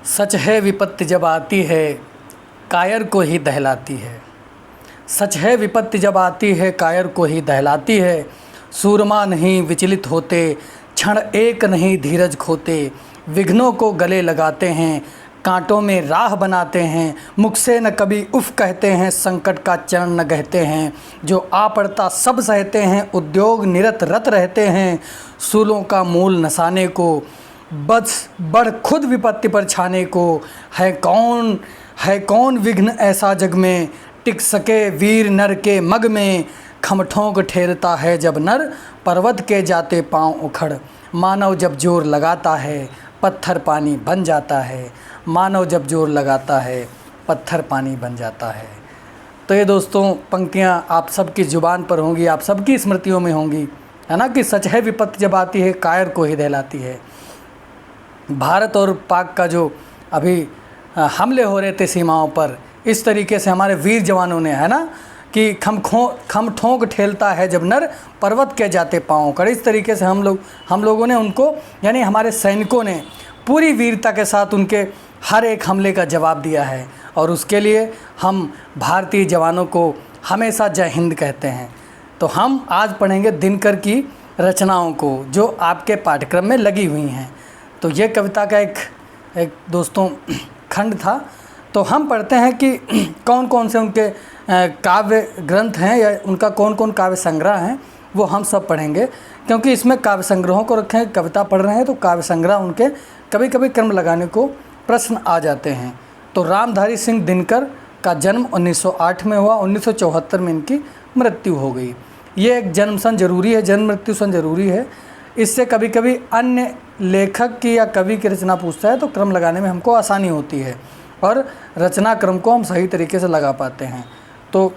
सच है विपत्ति जब आती है कायर को ही दहलाती है। सच है विपत्ति जब आती है कायर को ही दहलाती है। सूरमा नहीं विचलित होते, क्षण एक नहीं धीरज खोते। विघ्नों को गले लगाते हैं, कांटों में राह बनाते हैं। मुख से न कभी उफ कहते हैं, संकट का चरण न गहते हैं। जो आ पड़ता सब सहते हैं, उद्योग निरत रत रहते हैं। सूलों का मूल नसाने को बस बढ़ खुद विपत्ति पर छाने को। है कौन विघ्न ऐसा जग में, टिक सके वीर नर के मग में। खमठोंक ठेरता है जब नर, पर्वत के जाते पांव उखड़। मानव जब जोर लगाता है, पत्थर पानी बन जाता है। मानव जब जोर लगाता है, पत्थर पानी बन जाता है। तो ये दोस्तों पंक्तियाँ आप सबकी ज़ुबान पर होंगी, आप सबकी स्मृतियों में होंगी, है ना, कि सच है विपत्ति जब आती है कायर को ही दहलाती है। भारत और पाक का जो अभी हमले हो रहे थे सीमाओं पर, इस तरीके से हमारे वीर जवानों ने, है ना, कि खम ठोंक ठेलता है जब नर, पर्वत के जाते पाँव कर। इस तरीके से हम लोगों ने उनको, यानी हमारे सैनिकों ने पूरी वीरता के साथ उनके हर एक हमले का जवाब दिया है। और उसके लिए हम भारतीय जवानों को हमेशा जय हिंद कहते हैं। तो हम आज पढ़ेंगे दिनकर की रचनाओं को, जो आपके पाठ्यक्रम में लगी हुई हैं। तो ये कविता का एक दोस्तों खंड था। तो हम पढ़ते हैं कि कौन कौन से उनके काव्य ग्रंथ हैं या उनका कौन कौन काव्य संग्रह हैं, वो हम सब पढ़ेंगे। क्योंकि इसमें काव्य संग्रहों को रखें, कविता पढ़ रहे हैं तो काव्य संग्रह उनके कभी कभी क्रम लगाने को प्रश्न आ जाते हैं। तो रामधारी सिंह दिनकर का जन्म 1908 में हुआ, 1974 में इनकी मृत्यु हो गई। ये एक जन्म सन जरूरी है, जन्म मृत्यु सन जरूरी है। इससे कभी कभी अन्य लेखक की या कवि की रचना पूछता है तो क्रम लगाने में हमको आसानी होती है और रचना क्रम को हम सही तरीके से लगा पाते हैं। तो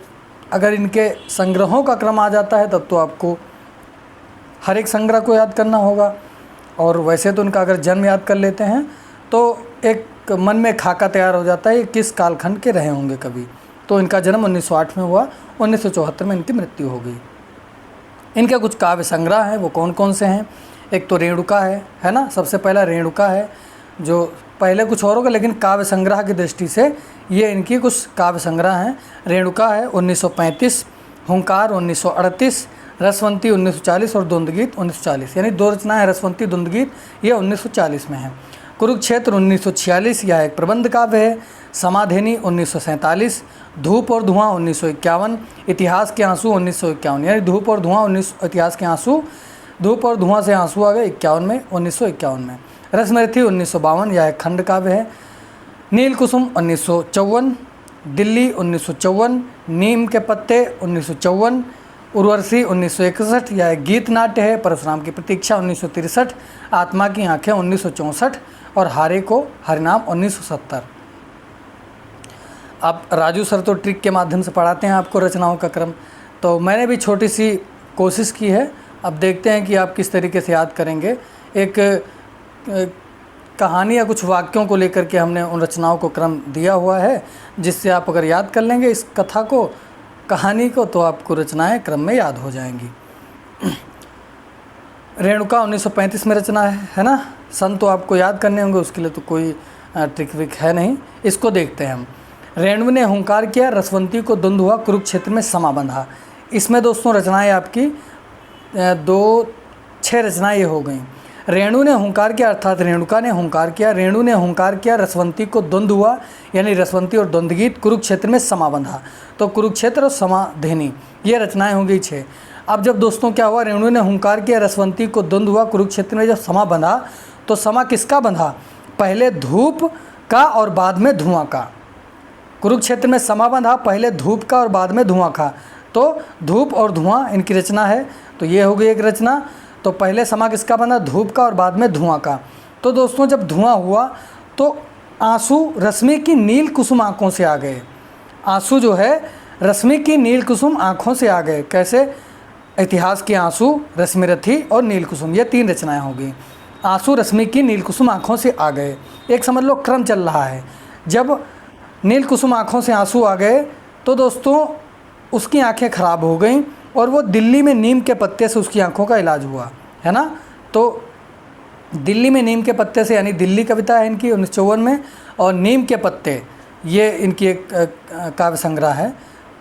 अगर इनके संग्रहों का क्रम आ जाता है तब तो आपको हर एक संग्रह को याद करना होगा। और वैसे तो इनका अगर जन्म याद कर लेते हैं तो एक मन में खाका तैयार हो जाता है ये किस कालखंड के रहे होंगे कवि। तो इनका जन्म 1908 में हुआ, 1974 में इनकी मृत्यु हो गई। इनके कुछ काव्य संग्रह हैं, वो कौन कौन से हैं। एक तो रेणुका है ना, सबसे पहला रेणुका है, जो पहले कुछ और होगा लेकिन काव्य संग्रह की दृष्टि से ये इनकी कुछ काव्य संग्रह हैं। रेणुका है 1935, हुंकार 1938, रसवंती 1940 और द्वंद्वगीत 1940। यानी दो रचनाएं, रसवंती द्वंद्वगीत, ये 1940 में है। कुरुक्षेत्र 1946, यह एक प्रबंध काव्य है। समाधिनी 1947, धूप और धुआं 1951, इतिहास के आंसू 1951। यानी धूप और धुआं इतिहास के आंसू, धूप और धुआं से आंसू आ गए 1951 में। रसमरथी 1952, यह एक खंड काव्य है। नील कुसुम 1954, दिल्ली 1954, नीम के पत्ते 1954, उर्वशी 1961, यह एक गीत नाट्य है। परशुराम की प्रतीक्षा 1963, आत्मा की आंखें 1964 और हारे को हरिनाम 1970। अब राजू सर तो ट्रिक के माध्यम से पढ़ाते हैं आपको रचनाओं का क्रम, तो मैंने भी छोटी सी कोशिश की है। अब देखते हैं कि आप किस तरीके से याद करेंगे। एक कहानी या कुछ वाक्यों को लेकर के हमने उन रचनाओं को क्रम दिया हुआ है, जिससे आप अगर याद कर लेंगे इस कथा को, कहानी को, तो आपको रचनाएं क्रम में याद हो जाएंगी। रेणुका 1935 में रचना है ना। सन तो आपको याद करने होंगे, उसके लिए तो कोई ट्रिक विक है नहीं। इसको देखते हैं हम। रेणु ने हुंकार किया, रसवंती को द्वंद्व हुआ, कुरुक्षेत्र में समा बंधा। इसमें दोस्तों रचनाएं आपकी 6 रचनाएं ये हो गई। रेणु ने हुंकार किया अर्थात रेणुका ने हुंकार किया, रेणु ने हुंकार किया, रसवंती को द्वंद्व हुआ, यानी रसवंती और द्वंद्वगीत, कुरुक्षेत्र में समा बंधा। तो कुरुक्षेत्र और समाधिनी ये रचनाएं हो गई 6। अब जब दोस्तों क्या हुआ, रेणु ने हुंकार किया, रसवंती को द्वंद्व हुआ, कुरुक्षेत्र में जब समा बंधा, तो समा किसका बंधा, पहले धूप का और बाद में धुआं का। कुरुक्षेत्र में समा बंधा, पहले धूप का और बाद में धुआं का। तो धूप और धुआं इनकी रचना है। तो ये हो गई एक रचना। तो पहले समा किसका बंधा, धूप का और बाद में धुआं का। तो दोस्तों जब धुआं हुआ तो आंसू रश्मि की नील कुसुम आँखों से आ गए। आंसू जो है रश्मि की नील कुसुम आँखों से आ गए। कैसे, इतिहास के आंसू, रश्मिरथी और नील कुसुम, ये 3 रचनाएं हो गई। आंसू रश्मि की नील कुसुम आँखों से आ गए, एक समझ लो क्रम चल रहा है। जब नील कुसुम आँखों से आंसू आ गए तो दोस्तों उसकी आंखें खराब हो गईं और वो दिल्ली में नीम के पत्ते से उसकी आंखों का इलाज हुआ, है ना। तो दिल्ली में नीम के पत्ते से, यानी दिल्ली कविता है इनकी 1954 में, और नीम के पत्ते ये इनकी एक काव्य संग्रह है।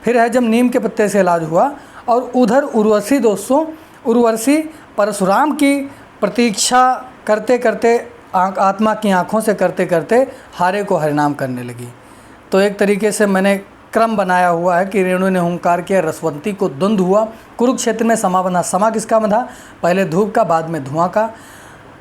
फिर है जब नीम के पत्ते से इलाज हुआ, और उधर उर्वशी दोस्तों, उर्वशी परशुराम की प्रतीक्षा करते करते, आत्मा की आँखों से करते करते हारे को हरिनाम करने लगी। तो एक तरीके से मैंने क्रम बनाया हुआ है कि रेणु ने हुंकार किया, रसवंती को द्वंद्व हुआ, कुरुक्षेत्र में समा बंधा। समा किसका बंधा? पहले धूप का, बाद में धुआं का।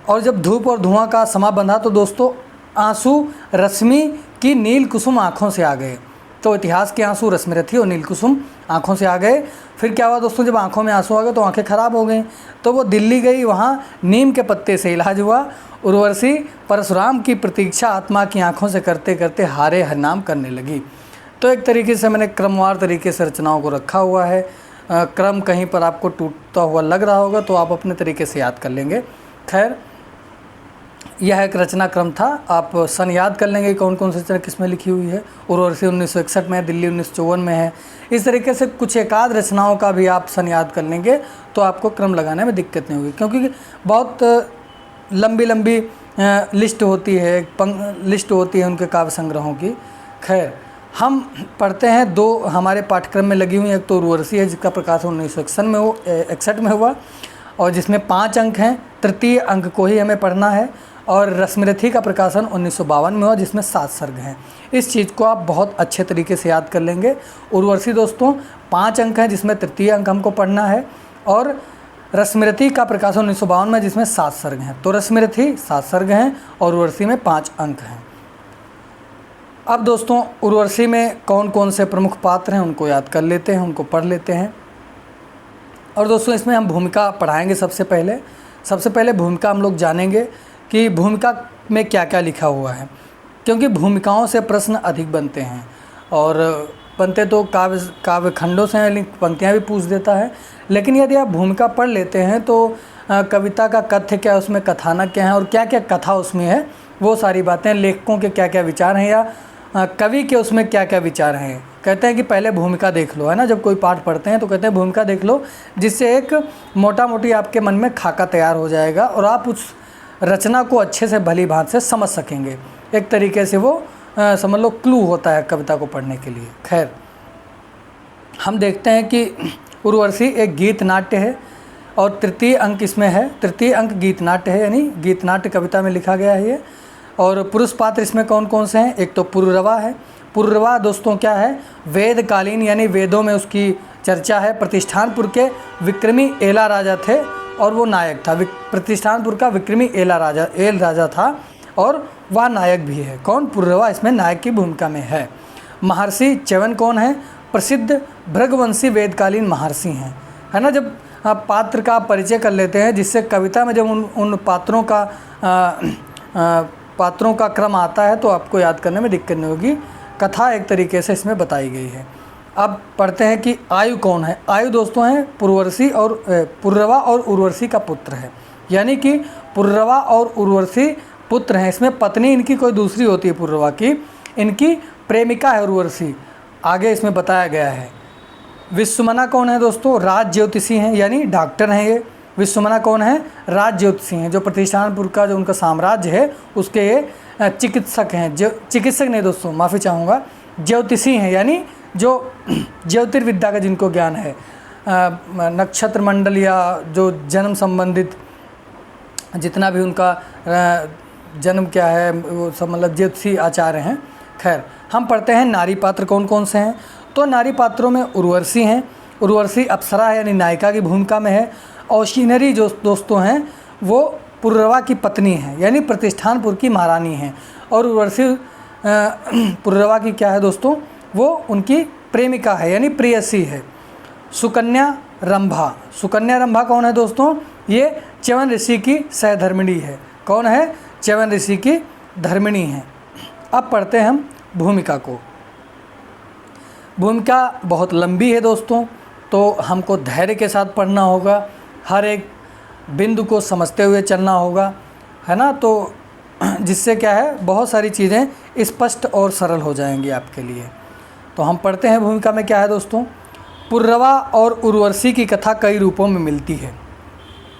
और जब धूप और धुआं का समा बंधा तो दोस्तों आंसू रश्मि की नील कुसुम आँखों से आ गए। तो इतिहास के आंसू रश्मिरथी और नील कुसुम आँखों से आ गए। फिर क्या हुआ दोस्तों, जब आँखों में आंसू आ गए तो आँखें ख़राब हो गई, तो वो दिल्ली गई, वहाँ नीम के पत्ते से इलाज हुआ। उर्वशी परशुराम की प्रतीक्षा आत्मा की आँखों से करते करते हारे हरिनाम करने लगी। तो एक तरीके से मैंने क्रमवार तरीके से रचनाओं को रखा हुआ है। क्रम कहीं पर आपको टूटता हुआ लग रहा होगा तो आप अपने तरीके से याद कर लेंगे। खैर, यह एक रचना क्रम था। आप सन याद कर लेंगे कौन कौन सी रचना किस में लिखी हुई है। उर्वशी 1961 में है, दिल्ली 1954 में है। इस तरीके से कुछ एकाध रचनाओं का भी आप सन याद कर लेंगे तो आपको क्रम लगाने में दिक्कत नहीं होगी, क्योंकि बहुत लंबी लंबी लिस्ट होती है, लिस्ट होती है उनके काव्य संग्रहों की। खैर, हम पढ़ते हैं दो हमारे पाठ्यक्रम में लगी हुई। एक तो उर्वशी है जिसका प्रकाशन 1961 में हुआ और जिसमें 5 अंक हैं। तृतीय अंक को ही हमें पढ़ना है। और रश्मिरथी का प्रकाशन 1952 में हुआ जिसमें 7 सर्ग हैं। इस चीज़ को आप बहुत अच्छे तरीके से याद कर लेंगे। उर्वशी दोस्तों 5 अंक हैं जिसमें तृतीय अंक हमको पढ़ना है, और रश्मिरथी का प्रकाशन 1952 में जिसमें 7 सर्ग हैं। तो रश्मिरथी 7 सर्ग हैं और उर्वशी में 5 अंक हैं। अब दोस्तों उर्वशी में कौन कौन से प्रमुख पात्र हैं उनको याद कर लेते हैं, उनको पढ़ लेते हैं। और दोस्तों इसमें हम भूमिका पढ़ाएंगे। सबसे पहले भूमिका हम लोग जानेंगे कि भूमिका में क्या क्या लिखा हुआ है, क्योंकि भूमिकाओं से प्रश्न अधिक बनते हैं, और बनते तो काव्य खंडों से, पंक्तियाँ भी पूछ देता है। लेकिन यदि आप भूमिका पढ़ लेते हैं तो कविता का कथ्य क्या है, उसमें कथानक क्या है और क्या क्या कथा उसमें है, वो सारी बातें, लेखकों के क्या क्या विचार हैं या कवि के उसमें क्या क्या विचार हैं। कहते हैं कि पहले भूमिका देख लो, है ना। जब कोई पाठ पढ़ते हैं तो कहते हैं भूमिका देख लो, जिससे एक मोटा मोटी आपके मन में खाका तैयार हो जाएगा और आप उस रचना को अच्छे से भली भांति से समझ सकेंगे। एक तरीके से वो समझ लो क्लू होता है कविता को पढ़ने के लिए। खैर, हम देखते हैं कि उर्वशी एक गीत नाट्य है और तृतीय अंक इसमें है। तृतीय अंक गीत नाट्य है, यानी गीत नाट्य कविता में लिखा गया है ये। और पुरुष पात्र इसमें कौन कौन से हैं? एक तो पुरुरवा है। पुरुरवा दोस्तों क्या है? वेदकालीन, यानी वेदों में उसकी चर्चा है। प्रतिष्ठानपुर के विक्रमी एला राजा थे और वो नायक था। प्रतिष्ठानपुर का विक्रमी एल राजा था और वह नायक भी है। कौन? पुरुरवा इसमें नायक की भूमिका में है। महर्षि च्यवन कौन है? प्रसिद्ध भृगवंशी वेदकालीन महर्षि हैं, है ना। जब आप पात्र का परिचय कर लेते हैं, जिससे कविता में जब उन पात्रों का क्रम आता है तो आपको याद करने में दिक्कत नहीं होगी। कथा एक तरीके से इसमें बताई गई है। अब पढ़ते हैं कि आयु कौन है। आयु दोस्तों है पुरुरवा और उर्वशी का पुत्र है, यानी कि पुरुरवा और उर्वशी पुत्र हैं। इसमें पत्नी इनकी कोई दूसरी होती है पुरुरवा की, इनकी प्रेमिका है उर्वशी, आगे इसमें बताया गया है। विश्वमना कौन है दोस्तों? राज ज्योतिषी हैं, यानी डॉक्टर हैं ये। विश्वमना कौन है? राज ज्योतिषी हैं, जो प्रतिष्ठानपुर का जो उनका साम्राज्य है उसके ये चिकित्सक हैं। चिकित्सक नहीं दोस्तों, माफ़ी चाहूँगा, ज्योतिषी हैं, यानी जो ज्योतिर्विद्या का जिनको ज्ञान है, नक्षत्र मंडल या जो जन्म संबंधित जितना भी उनका जन्म क्या है वो सब, मतलब ज्योतिषी आचार्य हैं। खैर, हम पढ़ते हैं नारी पात्र कौन कौन से हैं। तो नारी पात्रों में उर्वशी हैं। उर्वशी अप्सरा है, यानी नायिका की भूमिका में है। औशीनरी जो दोस्तों हैं वो पुरुरवा की पत्नी हैं, यानी प्रतिष्ठानपुर की महारानी हैं। और उर्वशी पुरुरवा की क्या है दोस्तों? वो उनकी प्रेमिका है, यानी प्रेयसी है। सुकन्या रंभा कौन है दोस्तों? ये च्यवन ऋषि की सहधर्मिणी है। कौन है? च्यवन ऋषि की धर्मिणी है। अब पढ़ते हैं हम भूमिका को। भूमिका बहुत लंबी है दोस्तों, तो हमको धैर्य के साथ पढ़ना होगा, हर एक बिंदु को समझते हुए चलना होगा, है ना। तो जिससे क्या है, बहुत सारी चीज़ें स्पष्ट और सरल हो जाएंगी आपके लिए। तो हम पढ़ते हैं भूमिका में क्या है दोस्तों। पुरुरवा और उर्वशी की कथा कई रूपों में मिलती है।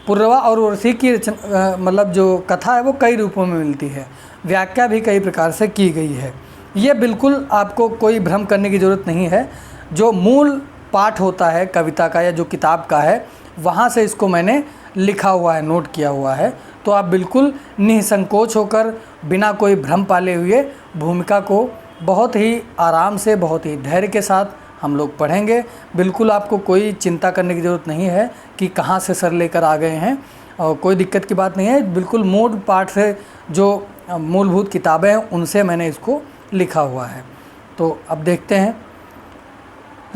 पुर्रवा और उर्वशी की मतलब जो कथा है वो कई रूपों में मिलती है, व्याख्या भी कई प्रकार से की गई है। ये बिल्कुल आपको कोई भ्रम करने की ज़रूरत नहीं है। जो मूल पाठ होता है कविता का या जो किताब का है, वहाँ से इसको मैंने लिखा हुआ है, नोट किया हुआ है। तो आप बिल्कुल निसंकोच होकर बिना कोई भ्रम पाले हुए भूमिका को बहुत ही आराम से, बहुत ही धैर्य के साथ हम लोग पढ़ेंगे। बिल्कुल आपको कोई चिंता करने की ज़रूरत नहीं है कि कहाँ से सर लेकर आ गए हैं, और कोई दिक्कत की बात नहीं है। बिल्कुल मूल पाठ से जो मूलभूत किताबें हैं उनसे मैंने इसको लिखा हुआ है। तो अब देखते हैं।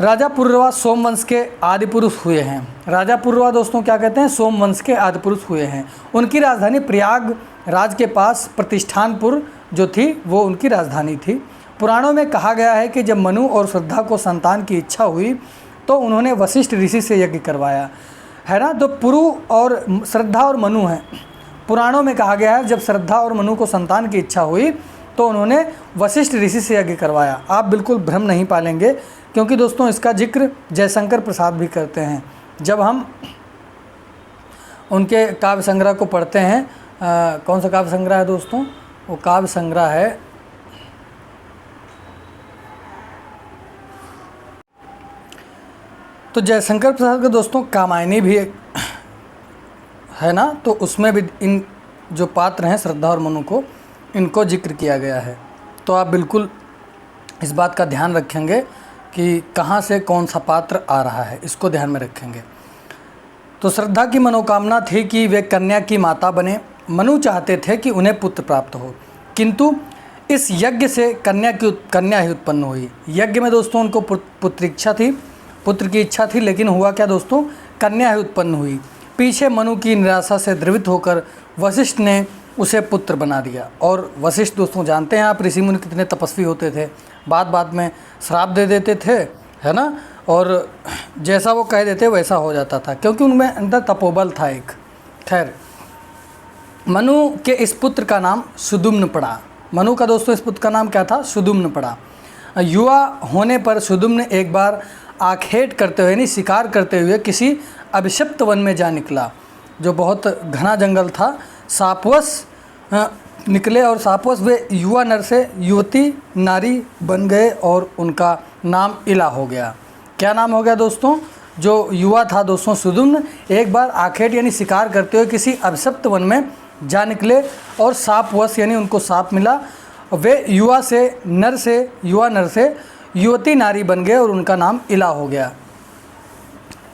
राजा पुर्रवा सोमवंश के आदि पुरुष हुए हैं। राजा पुर्रवा दोस्तों क्या कहते हैं, सोमवंश के आदि पुरुष हुए हैं। उनकी राजधानी प्रयाग राज के पास प्रतिष्ठानपुर जो थी वो उनकी राजधानी थी। पुराणों में कहा गया है कि जब मनु और श्रद्धा को संतान की इच्छा हुई तो उन्होंने वशिष्ठ ऋषि से यज्ञ करवाया, है ना। तो पुरु और श्रद्धा और मनु हैं। पुराणों में कहा गया है जब श्रद्धा और मनु को संतान की इच्छा हुई तो उन्होंने वशिष्ठ ऋषि से यज्ञ करवाया। आप बिल्कुल भ्रम नहीं पालेंगे, क्योंकि दोस्तों इसका जिक्र जयशंकर प्रसाद भी करते हैं। जब हम उनके काव्य संग्रह को पढ़ते हैं, कौन सा काव्य संग्रह है दोस्तों, वो काव्य संग्रह है तो जयशंकर प्रसाद के दोस्तों कामायनी भी है ना। तो उसमें भी इन जो पात्र हैं श्रद्धा और मनु को, इनको जिक्र किया गया है। तो आप बिल्कुल इस बात का ध्यान रखेंगे कि कहाँ से कौन सा पात्र आ रहा है, इसको ध्यान में रखेंगे। तो श्रद्धा की मनोकामना थी कि वे कन्या की माता बने। मनु चाहते थे कि उन्हें पुत्र प्राप्त हो, किंतु इस यज्ञ से कन्या ही उत्पन्न हुई। यज्ञ में दोस्तों उनको पुत्र की इच्छा थी, लेकिन हुआ क्या दोस्तों, कन्या ही उत्पन्न हुई। पीछे मनु की निराशा से द्रवित होकर वशिष्ठ ने उसे पुत्र बना दिया। और वशिष्ठ दोस्तों जानते हैं आप, ऋषि मुनि कितने तपस्वी होते थे, बात में श्राप दे देते थे, है ना। और जैसा वो कह देते वैसा हो जाता था, क्योंकि उनमें अंदर तपोबल था एक। खैर, मनु के इस पुत्र का नाम सुदुम्न पड़ा। मनु का दोस्तों इस पुत्र का नाम क्या था, सुदुम्न पड़ा। युवा होने पर सुदुम्न एक बार आखेट करते हुए यानी शिकार करते हुए किसी अभिशप्त वन में जा निकला, जो बहुत घना जंगल था। सापवश निकले और सापवश वे युवा नर से युवती नारी बन गए और उनका नाम इला हो गया। क्या नाम हो गया दोस्तों, जो युवा था दोस्तों सुदुम्न, एक बार आखेट यानी शिकार करते हुए किसी अभिशप्त वन में जा निकले और सापवश यानी उनको साप मिला। वे युवा नर से युवती नारी बन गए और उनका नाम इला हो गया।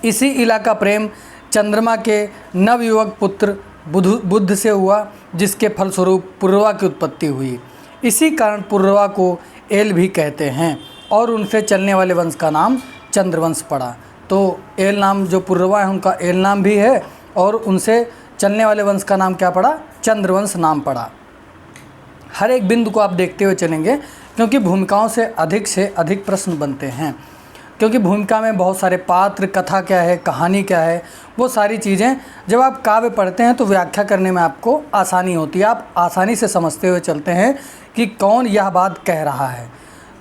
इसी इला का प्रेम चंद्रमा के नवयुवक पुत्र बुद्ध से हुआ, जिसके फलस्वरूप पुर्रवा की उत्पत्ति हुई। इसी कारण पुर्रवा को एल भी कहते हैं और उनसे चलने वाले वंश का नाम चंद्रवंश पड़ा। तो एल नाम जो पुर्रवा है उनका एल नाम भी है और उनसे चलने वाले वंश का नाम क्या पड़ा, चंद्रवंश नाम पड़ा। हर एक बिंदु को आप देखते हुए चलेंगे, क्योंकि भूमिकाओं से अधिक प्रश्न बनते हैं। क्योंकि भूमिका में बहुत सारे पात्र, कथा क्या है, कहानी क्या है, वो सारी चीज़ें जब आप काव्य पढ़ते हैं तो व्याख्या करने में आपको आसानी होती है। आप आसानी से समझते हुए चलते हैं कि कौन यह बात कह रहा है।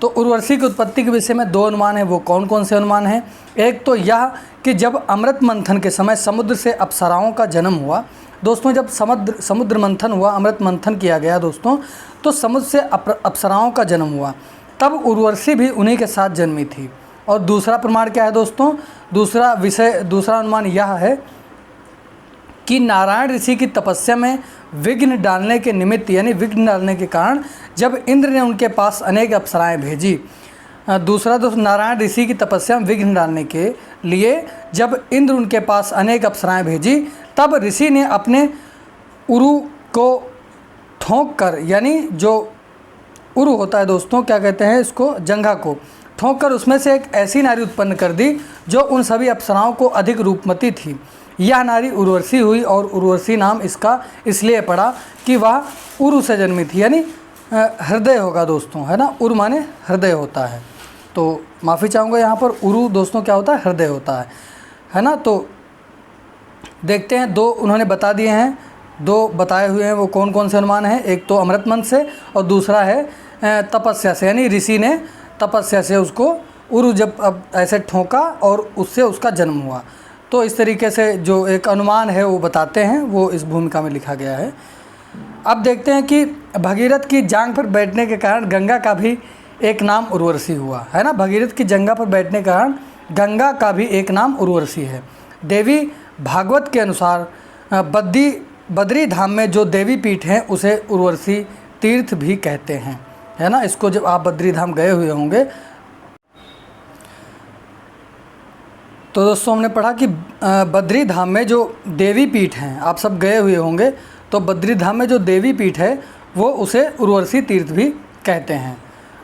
तो उर्वशी की उत्पत्ति के विषय में दो अनुमान हैं। वो कौन कौन से अनुमान हैं? एक तो यह कि जब अमृत मंथन के समय समुद्र से अप्सराओं का जन्म हुआ। दोस्तों जब समुद्र मंथन हुआ, अमृत मंथन किया गया दोस्तों, तो समुद्र से अप्सराओं का जन्म हुआ, तब उर्वशी भी उन्हीं के साथ जन्मी थी। और दूसरा प्रमाण क्या है दोस्तों, दूसरा अनुमान यह है कि नारायण ऋषि की तपस्या में विघ्न डालने के निमित्त यानी विघ्न डालने के कारण जब इंद्र ने उनके पास अनेक अप्सराएं भेजी। दूसरा दोस्तों, नारायण ऋषि की तपस्या में विघ्न डालने के लिए जब इंद्र उनके पास अनेक अप्सराएं भेजी, तब ऋषि ने अपने उरु को ठोंक कर, यानी जो उरु होता है दोस्तों, क्या कहते हैं इसको, जंघा को ठोंक कर उसमें से एक ऐसी नारी उत्पन्न कर दी जो उन सभी अप्सराओं को अधिक रूपमती थी। यह नारी उर्वशी हुई और उर्वशी नाम इसका इसलिए पड़ा कि वह उरु से जन्मी थी, यानी हृदय होगा दोस्तों, है ना। उरु माने हृदय होता है। तो माफ़ी चाहूँगा यहाँ पर, उरु दोस्तों क्या होता है, हृदय होता है ना। तो देखते हैं, दो उन्होंने बता दिए हैं, दो बताए हुए हैं। वो कौन कौन से अनुमान हैं? एक तो अमृत मंथ से और दूसरा है तपस्या से, यानी ऋषि ने तपस्या से उसको उरु जब अब ऐसे ठोंका और उससे उसका जन्म हुआ। तो इस तरीके से जो एक अनुमान है वो बताते हैं, वो इस भूमिका में लिखा गया है। अब देखते हैं कि भगीरथ की जांघ पर बैठने के कारण गंगा का भी एक नाम उर्वशी हुआ, है ना। भगीरथ की जंघा पर बैठने के कारण गंगा का भी एक नाम उर्वशी है। देवी भागवत के अनुसार बद्री धाम में जो देवी पीठ हैं उसे उर्वशी तीर्थ भी कहते हैं, है ना। इसको जब आप बद्री धाम गए हुए होंगे तो दोस्तों हमने पढ़ा कि बद्री धाम में जो देवी पीठ हैं, आप सब गए हुए होंगे, तो बद्री धाम में जो देवी पीठ है वो उसे उर्वशी तीर्थ भी कहते हैं।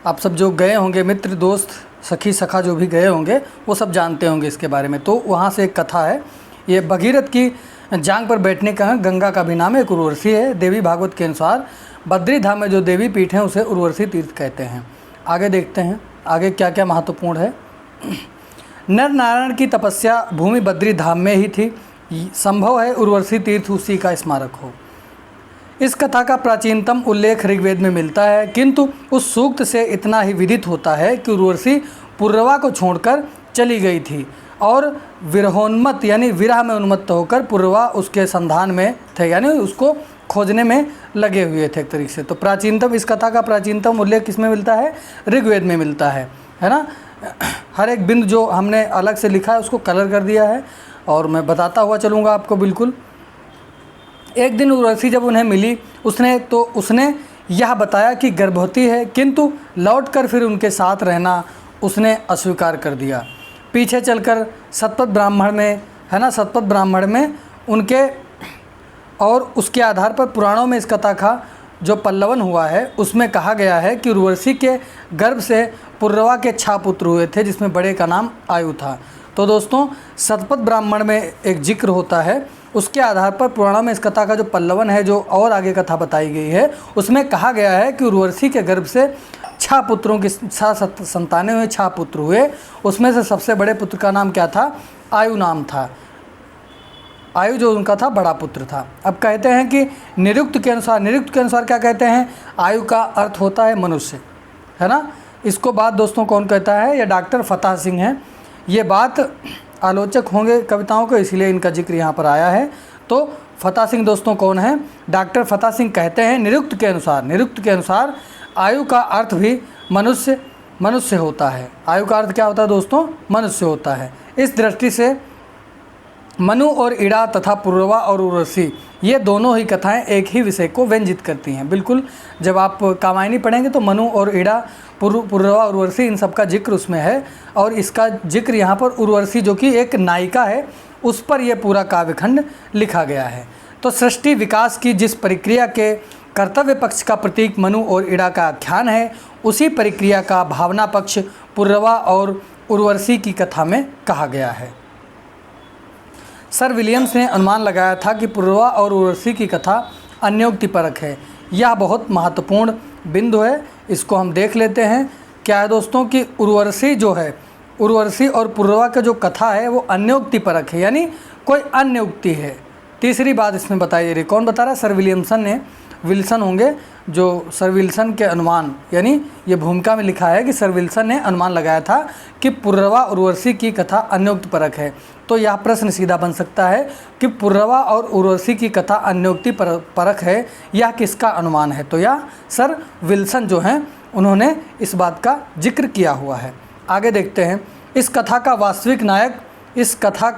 आप सब जो गए होंगे, मित्र दोस्त सखी सखा जो भी गए होंगे वो सब जानते होंगे इसके बारे में। तो वहाँ से एक कथा है, ये भगीरथ की जांघ पर बैठने का गंगा का भी नाम एक उर्वशी है। देवी भागवत के अनुसार बद्री धाम में जो देवी पीठ हैं उसे उर्वशी तीर्थ कहते हैं। आगे देखते हैं आगे क्या क्या महत्वपूर्ण है। नर नारायण की तपस्या भूमि बद्री धाम में ही थी, संभव है उर्वशी तीर्थ उसी का स्मारक हो। इस कथा का प्राचीनतम उल्लेख ऋग्वेद में मिलता है, किंतु उस सूक्त से इतना ही विदित होता है कि उर्वशी पुर्रवा को छोड़कर चली गई थी और विरहोन्मत्त यानी विरह में उन्मत्त होकर पुर्रवा उसके संधान में थे, यानी उसको खोजने में लगे हुए थे एक तरीके से। तो प्राचीनतम, इस कथा का प्राचीनतम उल्लेख किसमें मिलता है? ऋग्वेद में मिलता है ना। हर एक बिंदु जो हमने अलग से लिखा है उसको कलर कर दिया है और मैं बताता हुआ चलूँगा आपको बिल्कुल। एक दिन उर्वशी जब उन्हें मिली उसने यह बताया कि गर्भवती है, किंतु लौटकर फिर उनके साथ रहना उसने अस्वीकार कर दिया। पीछे चलकर सतपथ ब्राह्मण में, है ना, सतपथ ब्राह्मण में उनके और उसके आधार पर पुराणों में इस कथा का जो पल्लवन हुआ है उसमें कहा गया है कि उर्वशी के गर्भ से पुर्रवा के 6 पुत्र हुए थे, जिसमें बड़े का नाम आयु था। तो दोस्तों सतपथ ब्राह्मण में एक जिक्र होता है, उसके आधार पर पुराणों में इस कथा का जो पल्लवन है, जो और आगे कथा बताई गई है, उसमें कहा गया है कि उर्वशी के गर्भ से 6 पुत्रों की 6 संतानें हुए, 6 पुत्र हुए। उसमें से सबसे बड़े पुत्र का नाम क्या था? आयु नाम था। आयु जो उनका था बड़ा पुत्र था। अब कहते हैं कि निरुक्त के अनुसार क्या कहते हैं? आयु का अर्थ होता है मनुष्य, है ना। इसको बात दोस्तों कौन कहता है? ये डॉक्टर फतेह सिंह हैं। ये बात आलोचक होंगे कविताओं के, इसीलिए इनका जिक्र यहाँ पर आया है। तो फतेह सिंह दोस्तों कौन है? डॉक्टर फतेह सिंह कहते हैं निरुक्त के अनुसार आयु का अर्थ भी मनुष्य होता है। आयु का अर्थ क्या होता है दोस्तों? मनुष्य होता है। इस दृष्टि से मनु और इड़ा तथा पुर्रवा और उर्वशी ये दोनों ही कथाएं एक ही विषय को व्यंजित करती हैं। बिल्कुल, जब आप कामायनी पढ़ेंगे तो मनु और इड़ा, पुर्रवा, उर्वशी इन सब का जिक्र उसमें है। और इसका जिक्र यहाँ पर उर्वशी जो कि एक नायिका है उस पर यह पूरा काव्यखंड लिखा गया है। तो सृष्टि विकास की जिस प्रक्रिया के कर्तव्य पक्ष का प्रतीक मनु और इड़ा का आख्यान है, उसी प्रक्रिया का भावना पक्ष पुर्रवा और उर्वशी की कथा में कहा गया है। सर विलियम्स ने अनुमान लगाया था कि पुर्रवा और उर्वशी की कथा अन्योक्तिपरक है। यह बहुत महत्वपूर्ण बिंदु है, इसको हम देख लेते हैं। क्या है दोस्तों कि उर्वशी जो है, उर्वशी और पुर्रवा का जो कथा है वो अन्योक्तिपरक है, यानी कोई अन्य उक्ति है। तीसरी बात इसमें बताई जा रही, कौन बता रहा है? सर विलियमसन ने, विल्सन होंगे जो सर विल्सन के अनुमान, यानी ये भूमिका में लिखा है कि सर विल्सन ने अनुमान लगाया था कि पुर्रवा उर्वशी की कथा अन्योक्तिपरक है। तो यह प्रश्न सीधा बन सकता है कि पुर्रवा और उर्वशी की कथा अन्योक्तिपरक है, यह किसका अनुमान है? तो यह सर विल्सन जो हैं उन्होंने इस बात का जिक्र किया हुआ है। आगे देखते हैं इस कथा का वास्तविक नायक, इस कथा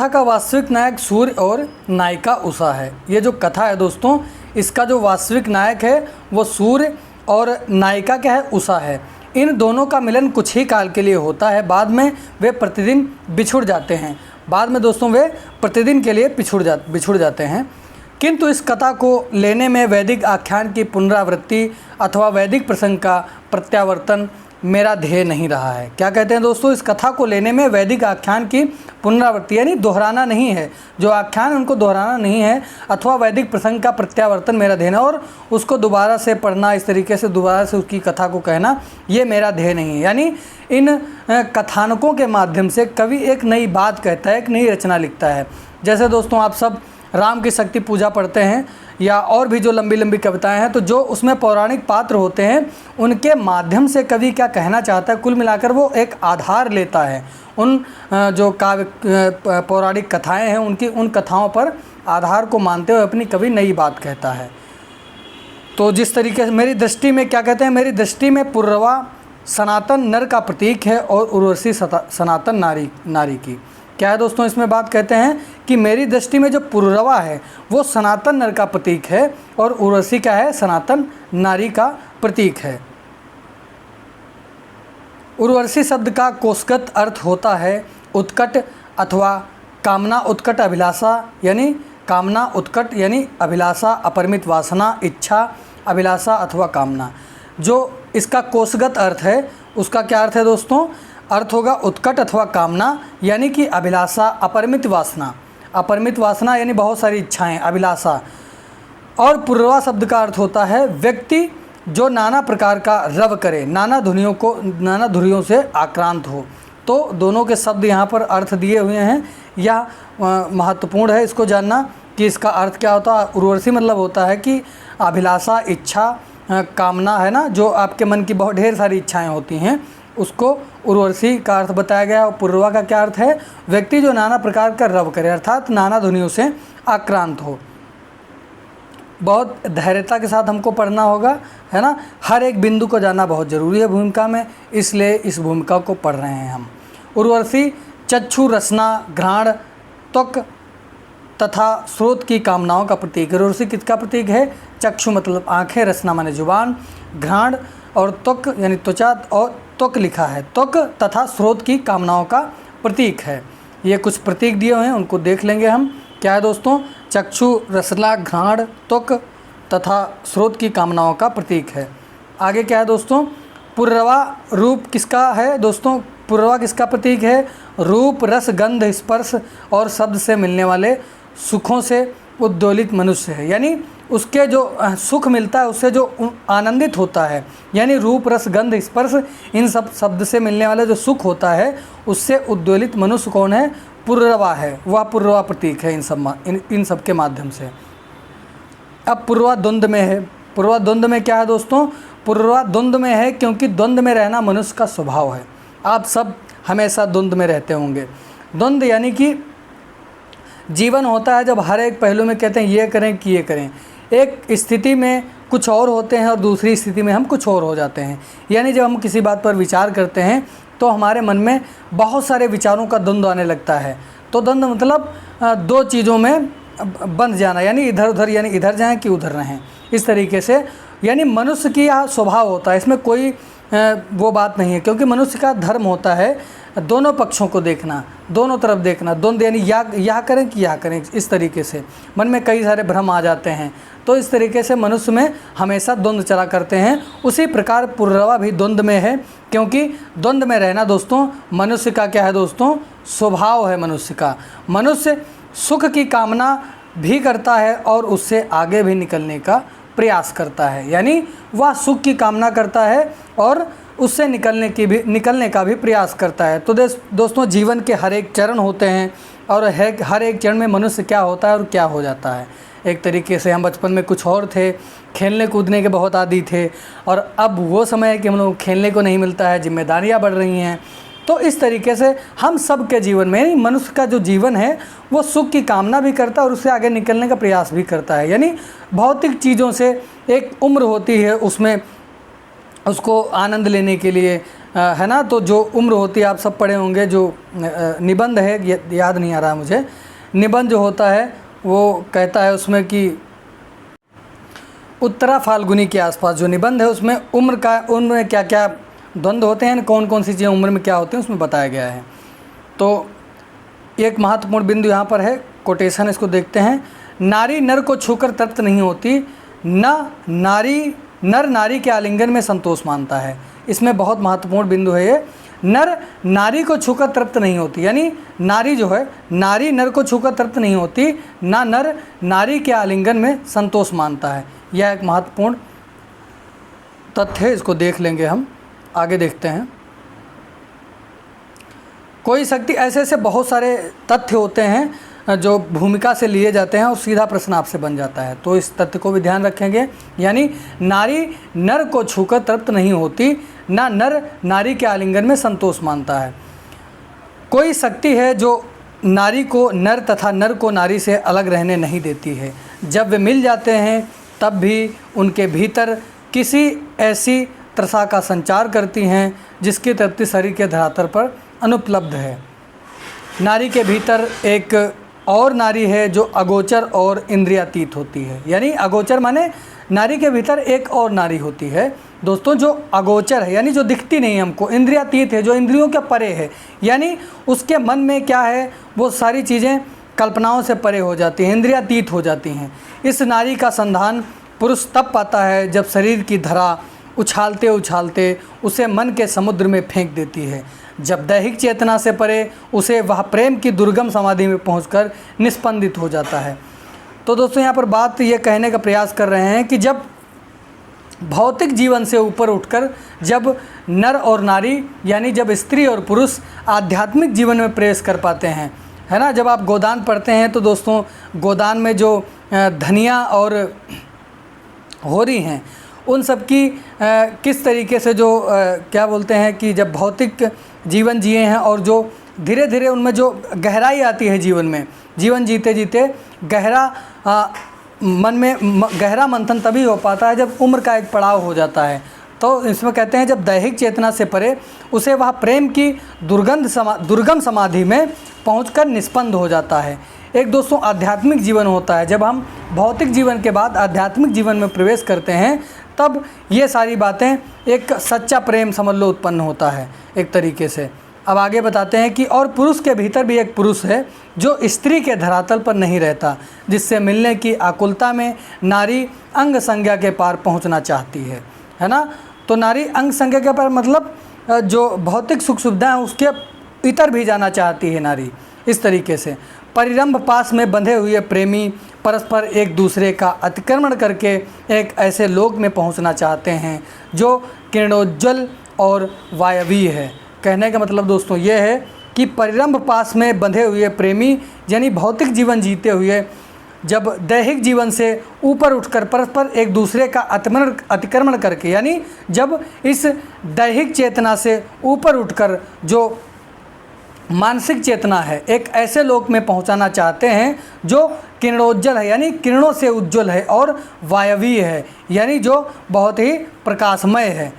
का वास्तविक नायक सूर्य और नायिका उषा है। ये जो कथा है दोस्तों, इसका जो वास्तविक नायक है वो सूर्य और नायिका क्या है? उषा है। इन दोनों का मिलन कुछ ही काल के लिए होता है, बाद में वे प्रतिदिन बिछुड़ जाते हैं। बाद में दोस्तों वे प्रतिदिन के लिए बिछुड़ जाते हैं। किंतु इस कथा को लेने में वैदिक आख्यान की पुनरावृत्ति अथवा वैदिक प्रसंग का प्रत्यावर्तन मेरा ध्येय नहीं रहा है। क्या कहते हैं दोस्तों? इस कथा को लेने में वैदिक आख्यान की पुनरावृत्ति यानी दोहराना नहीं है, जो आख्यान उनको दोहराना नहीं है, अथवा वैदिक प्रसंग का प्रत्यावर्तन मेरा ध्येय है, और उसको दोबारा से पढ़ना, इस तरीके से दोबारा से उसकी कथा को कहना, ये मेरा ध्येय नहीं है। यानी इन कथानकों के माध्यम से कवि एक नई बात कहता है, एक नई रचना लिखता है। जैसे दोस्तों आप सब राम की शक्ति पूजा पढ़ते हैं या और भी जो लंबी लंबी कविताएं हैं, तो जो उसमें पौराणिक पात्र होते हैं उनके माध्यम से कवि क्या कहना चाहता है, कुल मिलाकर वो एक आधार लेता है। उन जो काव्य पौराणिक कथाएं हैं उनकी उन कथाओं पर आधार को मानते हुए अपनी कवि नई बात कहता है। तो जिस तरीके से मेरी दृष्टि में क्या कहते हैं, मेरी दृष्टि में पुररवा सनातन नर का प्रतीक है और उर्वशी सनातन नारी की। क्या है दोस्तों, इसमें बात कहते हैं कि मेरी दृष्टि में जो पुररवा है वो सनातन नर का प्रतीक है और उर्वशी क्या है, सनातन नारी का प्रतीक है। उर्वशी शब्द का कोशगत अर्थ होता है उत्कट अथवा कामना, उत्कट अभिलाषा यानी कामना, उत्कट यानी अभिलाषा, अपरिमित वासना, इच्छा, अभिलाषा अथवा कामना। जो इसका कोशगत अर्थ है उसका क्या अर्थ है दोस्तों, अर्थ होगा उत्कट अथवा कामना यानी कि अभिलाषा, अपरिमित वासना, अपरिमित वासना यानी बहुत सारी इच्छाएं, अभिलाषा। और पुररवा शब्द का अर्थ होता है व्यक्ति जो नाना प्रकार का रव करे, नाना धुरियों से आक्रांत हो। तो दोनों के शब्द यहाँ पर अर्थ दिए हुए हैं, यह महत्वपूर्ण है इसको जानना कि इसका अर्थ क्या होता है। उर्वशी मतलब होता है कि अभिलाषा, इच्छा, कामना है ना, जो आपके मन की बहुत ढेर सारी इच्छाएं होती हैं उसको उर्वशी का अर्थ बताया गया। और पुररवा का क्या अर्थ है, व्यक्ति जो नाना प्रकार का रव करे अर्थात नाना ध्वनियों से आक्रांत हो। बहुत धैर्यता के साथ हमको पढ़ना होगा, है ना, हर एक बिंदु को जानना बहुत ज़रूरी है भूमिका में, इसलिए इस भूमिका को पढ़ रहे हैं हम। उर्वशी चक्षु, रसना, घ्राण, त्वक तथा स्रोत की कामनाओं का प्रतीक है। उर्वशी किसका प्रतीक है, चक्षु मतलब आँखें, रसना माने जुबान, घ्राण और त्वक यानी त्वचा, और त्वक लिखा है, त्वक तथा स्रोत की कामनाओं का प्रतीक है। ये कुछ प्रतीक दिए हुए हैं उनको देख लेंगे हम। क्या है दोस्तों, चक्षु, रसना, घ्राण, त्वक तथा स्रोत की कामनाओं का प्रतीक है। आगे क्या है दोस्तों, पुररवा रूप किसका है दोस्तों, पुररवा किसका प्रतीक है, रूप, रस, गंध, स्पर्श और शब्द से मिलने वाले सुखों से उद्दोलित मनुष्य है। यानी उसके जो सुख मिलता है उससे जो आनंदित होता है, यानी रूप, रस, गंध, स्पर्श इन सब शब्द से मिलने वाला जो सुख होता है उससे उद्दोलित मनुष्य कौन है, पुररवा है। वह पुररवा प्रतीक है इन सब के माध्यम से। अब पुररवा द्वंद्व में है। पुररवा द्वंद्व में क्या है दोस्तों, पुररवा द्वंद्व में है क्योंकि द्वंद्व में रहना मनुष्य का स्वभाव है। आप सब हमेशा द्वंद्व में रहते होंगे। द्वंद्व यानी कि जीवन होता है जब हर एक पहलू में कहते हैं ये करें कि ये करें, एक स्थिति में कुछ और होते हैं और दूसरी स्थिति में हम कुछ और हो जाते हैं। यानी जब हम किसी बात पर विचार करते हैं तो हमारे मन में बहुत सारे विचारों का द्वंद्व आने लगता है। तो द्वंद्व मतलब दो चीज़ों में बंध जाना, यानी इधर उधर, यानी इधर जाएं कि उधर रहें, इस तरीके से। यानी मनुष्य की यह स्वभाव होता है, इसमें कोई वो बात नहीं है, क्योंकि मनुष्य का धर्म होता है दोनों पक्षों को देखना, दोनों तरफ देखना। द्वंद्व यानी यह करें कि यह करें, इस तरीके से मन में कई सारे भ्रम आ जाते हैं। तो इस तरीके से मनुष्य में हमेशा द्वंद्व चला करते हैं। उसी प्रकार पुररवा भी द्वंद्व में है, क्योंकि द्वंद्व में रहना दोस्तों मनुष्य का क्या है दोस्तों, स्वभाव है मनुष्य का। मनुष्य सुख की कामना भी करता है और उससे आगे भी निकलने का प्रयास करता है, यानी वह सुख की कामना करता है और उससे निकलने का भी प्रयास करता है। तो दोस्तों जीवन के हर एक चरण होते हैं और हर एक चरण में मनुष्य क्या होता है और क्या हो जाता है। एक तरीके से हम बचपन में कुछ और थे, खेलने कूदने के बहुत आदी थे, और अब वो समय है कि हम लोग खेलने को नहीं मिलता है, जिम्मेदारियां बढ़ रही हैं। तो इस तरीके से हम सब के जीवन में, यानी मनुष्य का जो जीवन है वो सुख की कामना भी करता है और उससे आगे निकलने का प्रयास भी करता है। यानी भौतिक चीज़ों से एक उम्र होती है, उसमें उसको आनंद लेने के लिए, है ना। तो जो उम्र होती है आप सब पढ़े होंगे, जो निबंध है, याद नहीं आ रहा मुझे, निबंध जो होता है वो कहता है उसमें कि उत्तरा फाल्गुनी के आसपास जो निबंध है उसमें उम्र में क्या क्या द्वंद्व होते हैं, कौन कौन सी चीज़ें उम्र में क्या होती हैं उसमें बताया गया है। तो एक महत्वपूर्ण बिंदु यहाँ पर है, कोटेशन इसको देखते हैं। नारी नर को छूकर तृप्त नहीं होती, नर नारी के आलिंगन में संतोष मानता है। इसमें बहुत महत्वपूर्ण बिंदु है ये। नर नारी को छूकर तृप्त नहीं होती, यानी नारी जो है, नारी नर को छूकर तृप्त नहीं होती, ना नर नारी के आलिंगन में संतोष मानता है। यह एक महत्वपूर्ण तथ्य है, इसको देख लेंगे हम। आगे देखते हैं। कोई शक्ति, ऐसे बहुत सारे तथ्य होते हैं जो भूमिका से लिए जाते हैं और सीधा प्रश्न आपसे बन जाता है, तो इस तथ्य को भी ध्यान रखेंगे। यानी नारी नर को छूकर तृप्त नहीं होती, ना नर नारी के आलिंगन में संतोष मानता है। कोई शक्ति है जो नारी को नर तथा नर को नारी से अलग रहने नहीं देती है। जब वे मिल जाते हैं तब भी उनके भीतर किसी ऐसी तृषा का संचार करती हैं जिसकी तृप्ति शरीर के धरातल पर अनुपलब्ध है। नारी के भीतर एक और नारी है जो अगोचर और इंद्रियातीत होती है। यानी अगोचर माने नारी के भीतर एक और नारी होती है दोस्तों जो अगोचर है, यानी जो दिखती नहीं हमको, इंद्रियातीत है, जो इंद्रियों के परे है। यानी उसके मन में क्या है, वो सारी चीज़ें कल्पनाओं से परे हो जाती हैं, इंद्रियातीत हो जाती हैं। इस नारी का संधान पुरुष तब पाता है जब शरीर की धरा उछालते उछालते उसे मन के समुद्र में फेंक देती है, जब दैहिक चेतना से परे उसे वह प्रेम की दुर्गम समाधि में पहुंचकर निस्पंदित हो जाता है। तो दोस्तों यहाँ पर बात ये कहने का प्रयास कर रहे हैं कि जब भौतिक जीवन से ऊपर उठकर जब नर और नारी यानी जब स्त्री और पुरुष आध्यात्मिक जीवन में प्रवेश कर पाते हैं, है ना। जब आप गोदान पढ़ते हैं तो दोस्तों गोदान में जो धनिया और होरी हैं उन सब की किस तरीके से जो क्या बोलते हैं कि जब भौतिक जीवन जिए हैं और जो धीरे धीरे उनमें जो गहराई आती है जीवन में, जीवन जीते जीते गहरा मन में गहरा मंथन तभी हो पाता है जब उम्र का एक पड़ाव हो जाता है। तो इसमें कहते हैं जब दैहिक चेतना से परे उसे वह प्रेम की दुर्गम समाधि में पहुंचकर निष्पन्द हो जाता है। एक दोस्तों आध्यात्मिक जीवन होता है, जब हम भौतिक जीवन के बाद आध्यात्मिक जीवन में प्रवेश करते हैं तब ये सारी बातें, एक सच्चा प्रेम समझ लो उत्पन्न होता है एक तरीके से। अब आगे बताते हैं कि और पुरुष के भीतर भी एक पुरुष है जो स्त्री के धरातल पर नहीं रहता, जिससे मिलने की आकुलता में नारी अंग संज्ञा के पार पहुंचना चाहती है ना। तो नारी अंग संज्ञा के पार मतलब जो भौतिक सुख सुविधा है उसके इतर भी जाना चाहती है नारी। इस तरीके से परिरंभ पास में बंधे हुए प्रेमी परस्पर एक दूसरे का अतिक्रमण करके एक ऐसे लोक में पहुंचना चाहते हैं जो किरणोज्ज्वल और वायवीय है। कहने का मतलब दोस्तों ये है कि परिरंभ पास में बंधे हुए प्रेमी यानी भौतिक जीवन जीते हुए जब दैहिक जीवन से ऊपर उठकर परस्पर एक दूसरे का अतिक्रमण करके, यानी जब इस दैहिक चेतना से ऊपर उठकर जो मानसिक चेतना है एक ऐसे लोक में पहुंचाना चाहते हैं जो किरणोज्ज्वल है, यानी किरणों से उज्ज्वल है, और वायवीय है, यानी जो बहुत ही प्रकाशमय है।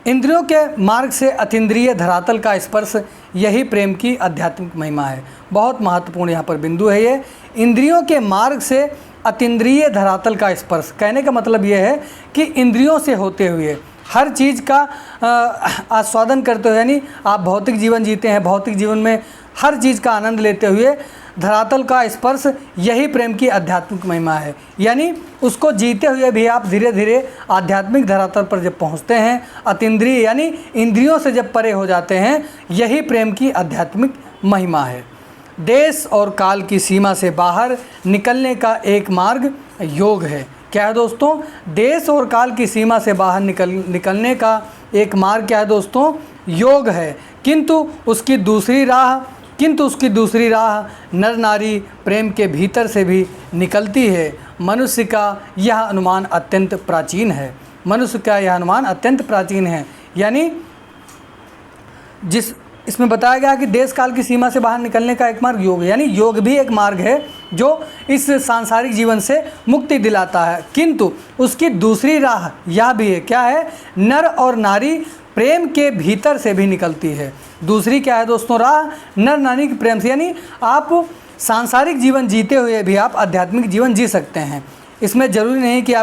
इंद्रियों के मार्ग से अतीन्द्रिय धरातल का स्पर्श, यही प्रेम की आध्यात्मिक महिमा है। बहुत महत्वपूर्ण यहाँ पर बिंदु है ये। इंद्रियों के मार्ग से अतीन्द्रिय धरातल का स्पर्श, कहने का मतलब ये है कि इंद्रियों से होते हुए हर चीज़ का आस्वादन करते हुए, यानी आप भौतिक जीवन जीते हैं, भौतिक जीवन में हर चीज़ का आनंद लेते हुए धरातल का स्पर्श, यही प्रेम की आध्यात्मिक महिमा है। यानी उसको जीते हुए भी आप धीरे धीरे आध्यात्मिक धरातल पर जब पहुंचते हैं, अतीन्द्रिय यानी इंद्रियों से जब परे हो जाते हैं, यही प्रेम की आध्यात्मिक महिमा है। देश और काल की सीमा से बाहर निकलने का एक मार्ग योग है। क्या है दोस्तों? देश और काल की सीमा से बाहर निकलने का एक मार्ग क्या है दोस्तों? योग है। किंतु उसकी दूसरी राह नर नारी प्रेम के भीतर से भी निकलती है। मनुष्य का यह अनुमान अत्यंत प्राचीन है। मनुष्य का यह अनुमान अत्यंत प्राचीन है, यानी जिस इसमें बताया गया कि देश काल की सीमा से बाहर निकलने का एक मार्ग योग है, यानी योग भी एक मार्ग है जो इस सांसारिक जीवन से मुक्ति दिलाता है। किंतु उसकी दूसरी राह यह भी है, क्या है? नर और नारी प्रेम के भीतर से भी निकलती है। दूसरी क्या है दोस्तों राह? नर नारी के प्रेम से, यानी आप सांसारिक जीवन जीते हुए भी आप आध्यात्मिक जीवन जी सकते हैं। इसमें ज़रूरी नहीं कि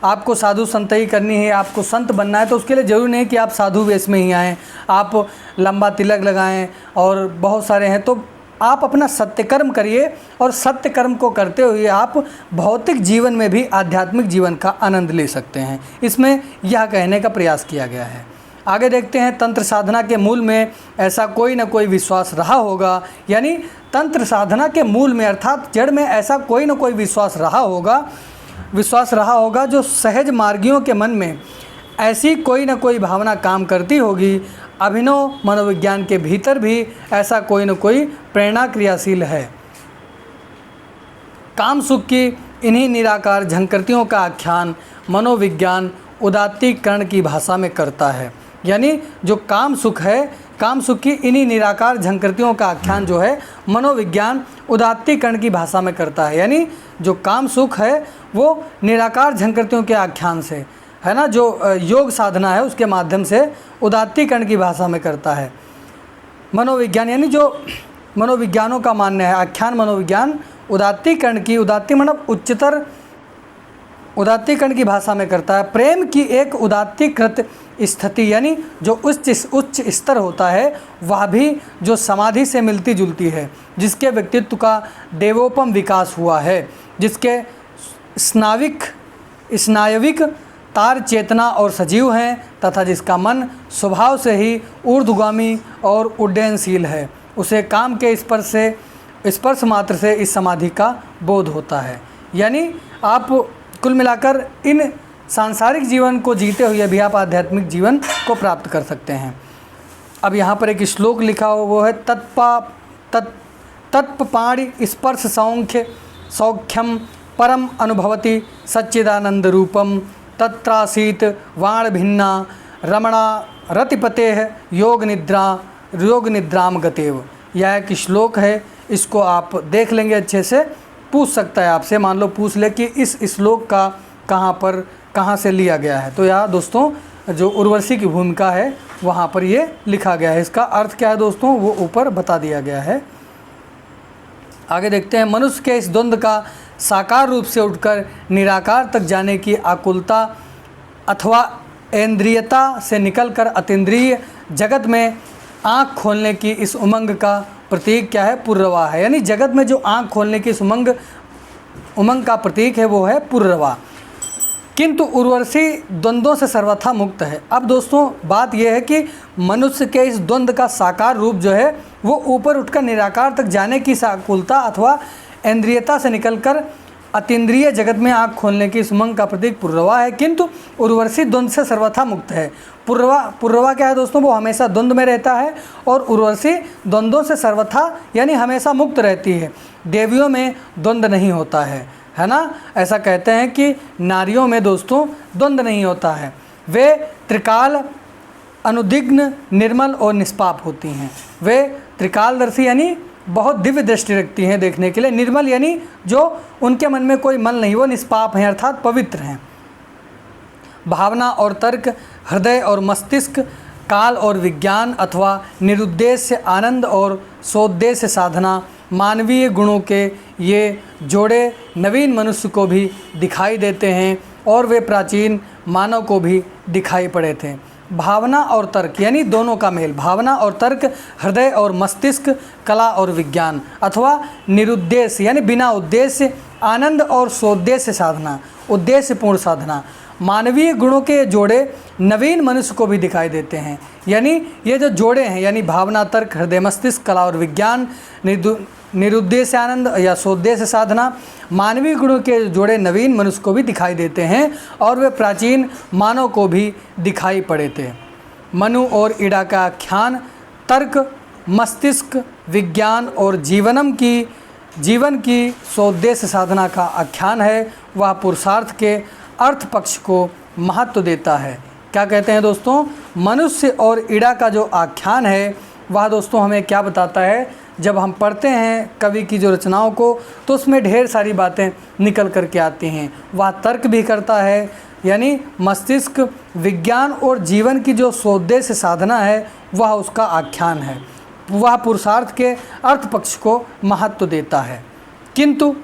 आपको साधु संतई करनी है, आपको संत बनना है, तो उसके लिए ज़रूरी नहीं कि आप साधु वेश में ही आएँ, आप लंबा तिलक लगाएं और बहुत सारे हैं। तो आप अपना सत्यकर्म करिए और सत्य कर्म को करते हुए आप भौतिक जीवन में भी आध्यात्मिक जीवन का आनंद ले सकते हैं। इसमें यह कहने का प्रयास किया गया है। आगे देखते हैं, तंत्र साधना के मूल में ऐसा कोई न कोई विश्वास रहा होगा, यानी तंत्र साधना के मूल में अर्थात जड़ में ऐसा कोई न कोई विश्वास रहा होगा जो सहज मार्गियों के मन में ऐसी कोई न कोई भावना काम करती होगी। अभिनव मनोविज्ञान के भीतर भी ऐसा कोई न कोई प्रेरणा क्रियाशील है। काम सुख की इन्हीं निराकार झंकृतियों का आख्यान मनोविज्ञान उदात्तीकरण की भाषा में करता है। यानी जो काम सुख है, काम सुख की इन्हीं निराकार झंकृतियों का आख्यान जो है मनोविज्ञान उदात्तीकरण की भाषा में करता है। यानी जो काम सुख है वो निराकार झंकृतियों के आख्यान से, है ना, जो योग साधना है उसके माध्यम से उदात्तीकरण की भाषा में करता है मनोविज्ञान। यानी जो मनोविज्ञानों का मानना है आख्यान मनोविज्ञान उदात्तीकरण की, उदात्ती मतलब उच्चतर, उदात्तीकरण की भाषा में करता है। प्रेम की एक उदात्तीकृत स्थिति, यानी जो उच्च स्तर होता है वह भी जो समाधि से मिलती जुलती है, जिसके व्यक्तित्व का देवोपम विकास हुआ है, जिसके स्नायविक तार चेतना और सजीव हैं तथा जिसका मन स्वभाव से ही ऊर्ध्वगामी और उड्डयनशील है, उसे काम के स्पर्श मात्र से इस समाधि का बोध होता है। यानी आप कुल मिलाकर इन सांसारिक जीवन को जीते हुए भी आप आध्यात्मिक जीवन को प्राप्त कर सकते हैं। अब यहाँ पर एक श्लोक लिखा हो, वो है तत्पाणि स्पर्श सौख्यम परम अनुभवति सच्चिदानंद रूपम तत्रासीत वाण भिन्ना रमणा रतिपतेः योग निद्राम गतेव। यह एक श्लोक है, इसको आप देख लेंगे अच्छे से। पूछ सकता है आपसे, मान लो पूछ ले कि इस श्लोक का कहाँ से लिया गया है, तो यहाँ दोस्तों जो उर्वशी की भूमिका है वहाँ पर ये लिखा गया है। इसका अर्थ क्या है दोस्तों वो ऊपर बता दिया गया है। आगे देखते हैं, मनुष्य के इस द्वंद्व का साकार रूप से उठकर निराकार तक जाने की आकुलता अथवा इंद्रियता से निकलकर अतीन्द्रिय जगत में आँख खोलने की इस उमंग का प्रतीक क्या है? पुर्रवा है। यानी जगत में जो आँख खोलने की इस उमंग का प्रतीक है वो है पुर्रवा। किंतु उर्वशी द्वंद्वों से सर्वथा मुक्त है। अब दोस्तों बात यह है कि मनुष्य के इस द्वंद्व का साकार रूप जो है वो ऊपर उठकर निराकार तक जाने की साकुलता अथवा इंद्रियता से निकलकर अतीन्द्रिय जगत में आँख खोलने की उमंग का प्रतीक पुर्रवा है, किंतु उर्वशी द्वंद्व से सर्वथा मुक्त है। पुर्रवा क्या है दोस्तों? वो हमेशा द्वंद्व में रहता है और उर्वशी द्वंद्वों से सर्वथा यानी हमेशा मुक्त रहती है। देवियों में द्वंद्व नहीं होता है ना। ऐसा कहते हैं कि नारियों में दोस्तों द्वंद्व नहीं होता है, वे त्रिकाल अनुदिग्न निर्मल और निष्पाप होती हैं। वे त्रिकालदर्शी यानी बहुत दिव्य दृष्टि रखती हैं देखने के लिए, निर्मल यानी जो उनके मन में कोई मल नहीं, वो निष्पाप हैं अर्थात पवित्र हैं। भावना और तर्क, हृदय और मस्तिष्क, काल और विज्ञान अथवा निरुद्देश्य आनंद और सोद्देश्य साधना, मानवीय गुणों के ये जोड़े नवीन मनुष्य को भी दिखाई देते हैं और वे प्राचीन मानव को भी दिखाई पड़े थे। भावना और तर्क यानी दोनों का मेल, भावना और तर्क, हृदय और मस्तिष्क, कला और विज्ञान अथवा निरुद्देश्य यानी बिना उद्देश्य, आनंद और सोद्देश्य साधना, उद्देश्यपूर्ण साधना, मानवीय गुणों के जोड़े नवीन मनुष्य को भी दिखाई देते हैं। यानी ये जो जोड़े हैं यानी भावना, तर्क, हृदय, मस्तिष्क, कला और विज्ञान, निरुद्देश्य आनंद या सोद्देश्य साधना, मानवीय गुणों के जोड़े नवीन मनुष्य को भी दिखाई देते हैं और वे प्राचीन मानव को भी दिखाई पड़े थे। मनु और ईड़ा का आख्यान तर्क, मस्तिष्क, विज्ञान और जीवन की सोद्देश्य साधना का आख्यान है। वह पुरुषार्थ के अर्थ पक्ष को महत्व देता है। क्या कहते हैं दोस्तों? मनुष्य और ईड़ा का जो आख्यान है वह दोस्तों हमें क्या बताता है? जब हम पढ़ते हैं कवि की जो रचनाओं को तो उसमें ढेर सारी बातें निकल कर के आती हैं। वह तर्क भी करता है यानी मस्तिष्क, विज्ञान और जीवन की जो सोद्देश्य साधना है वह उसका आख्यान है। वह पुरुषार्थ के अर्थ पक्ष को महत्व देता है। किंतु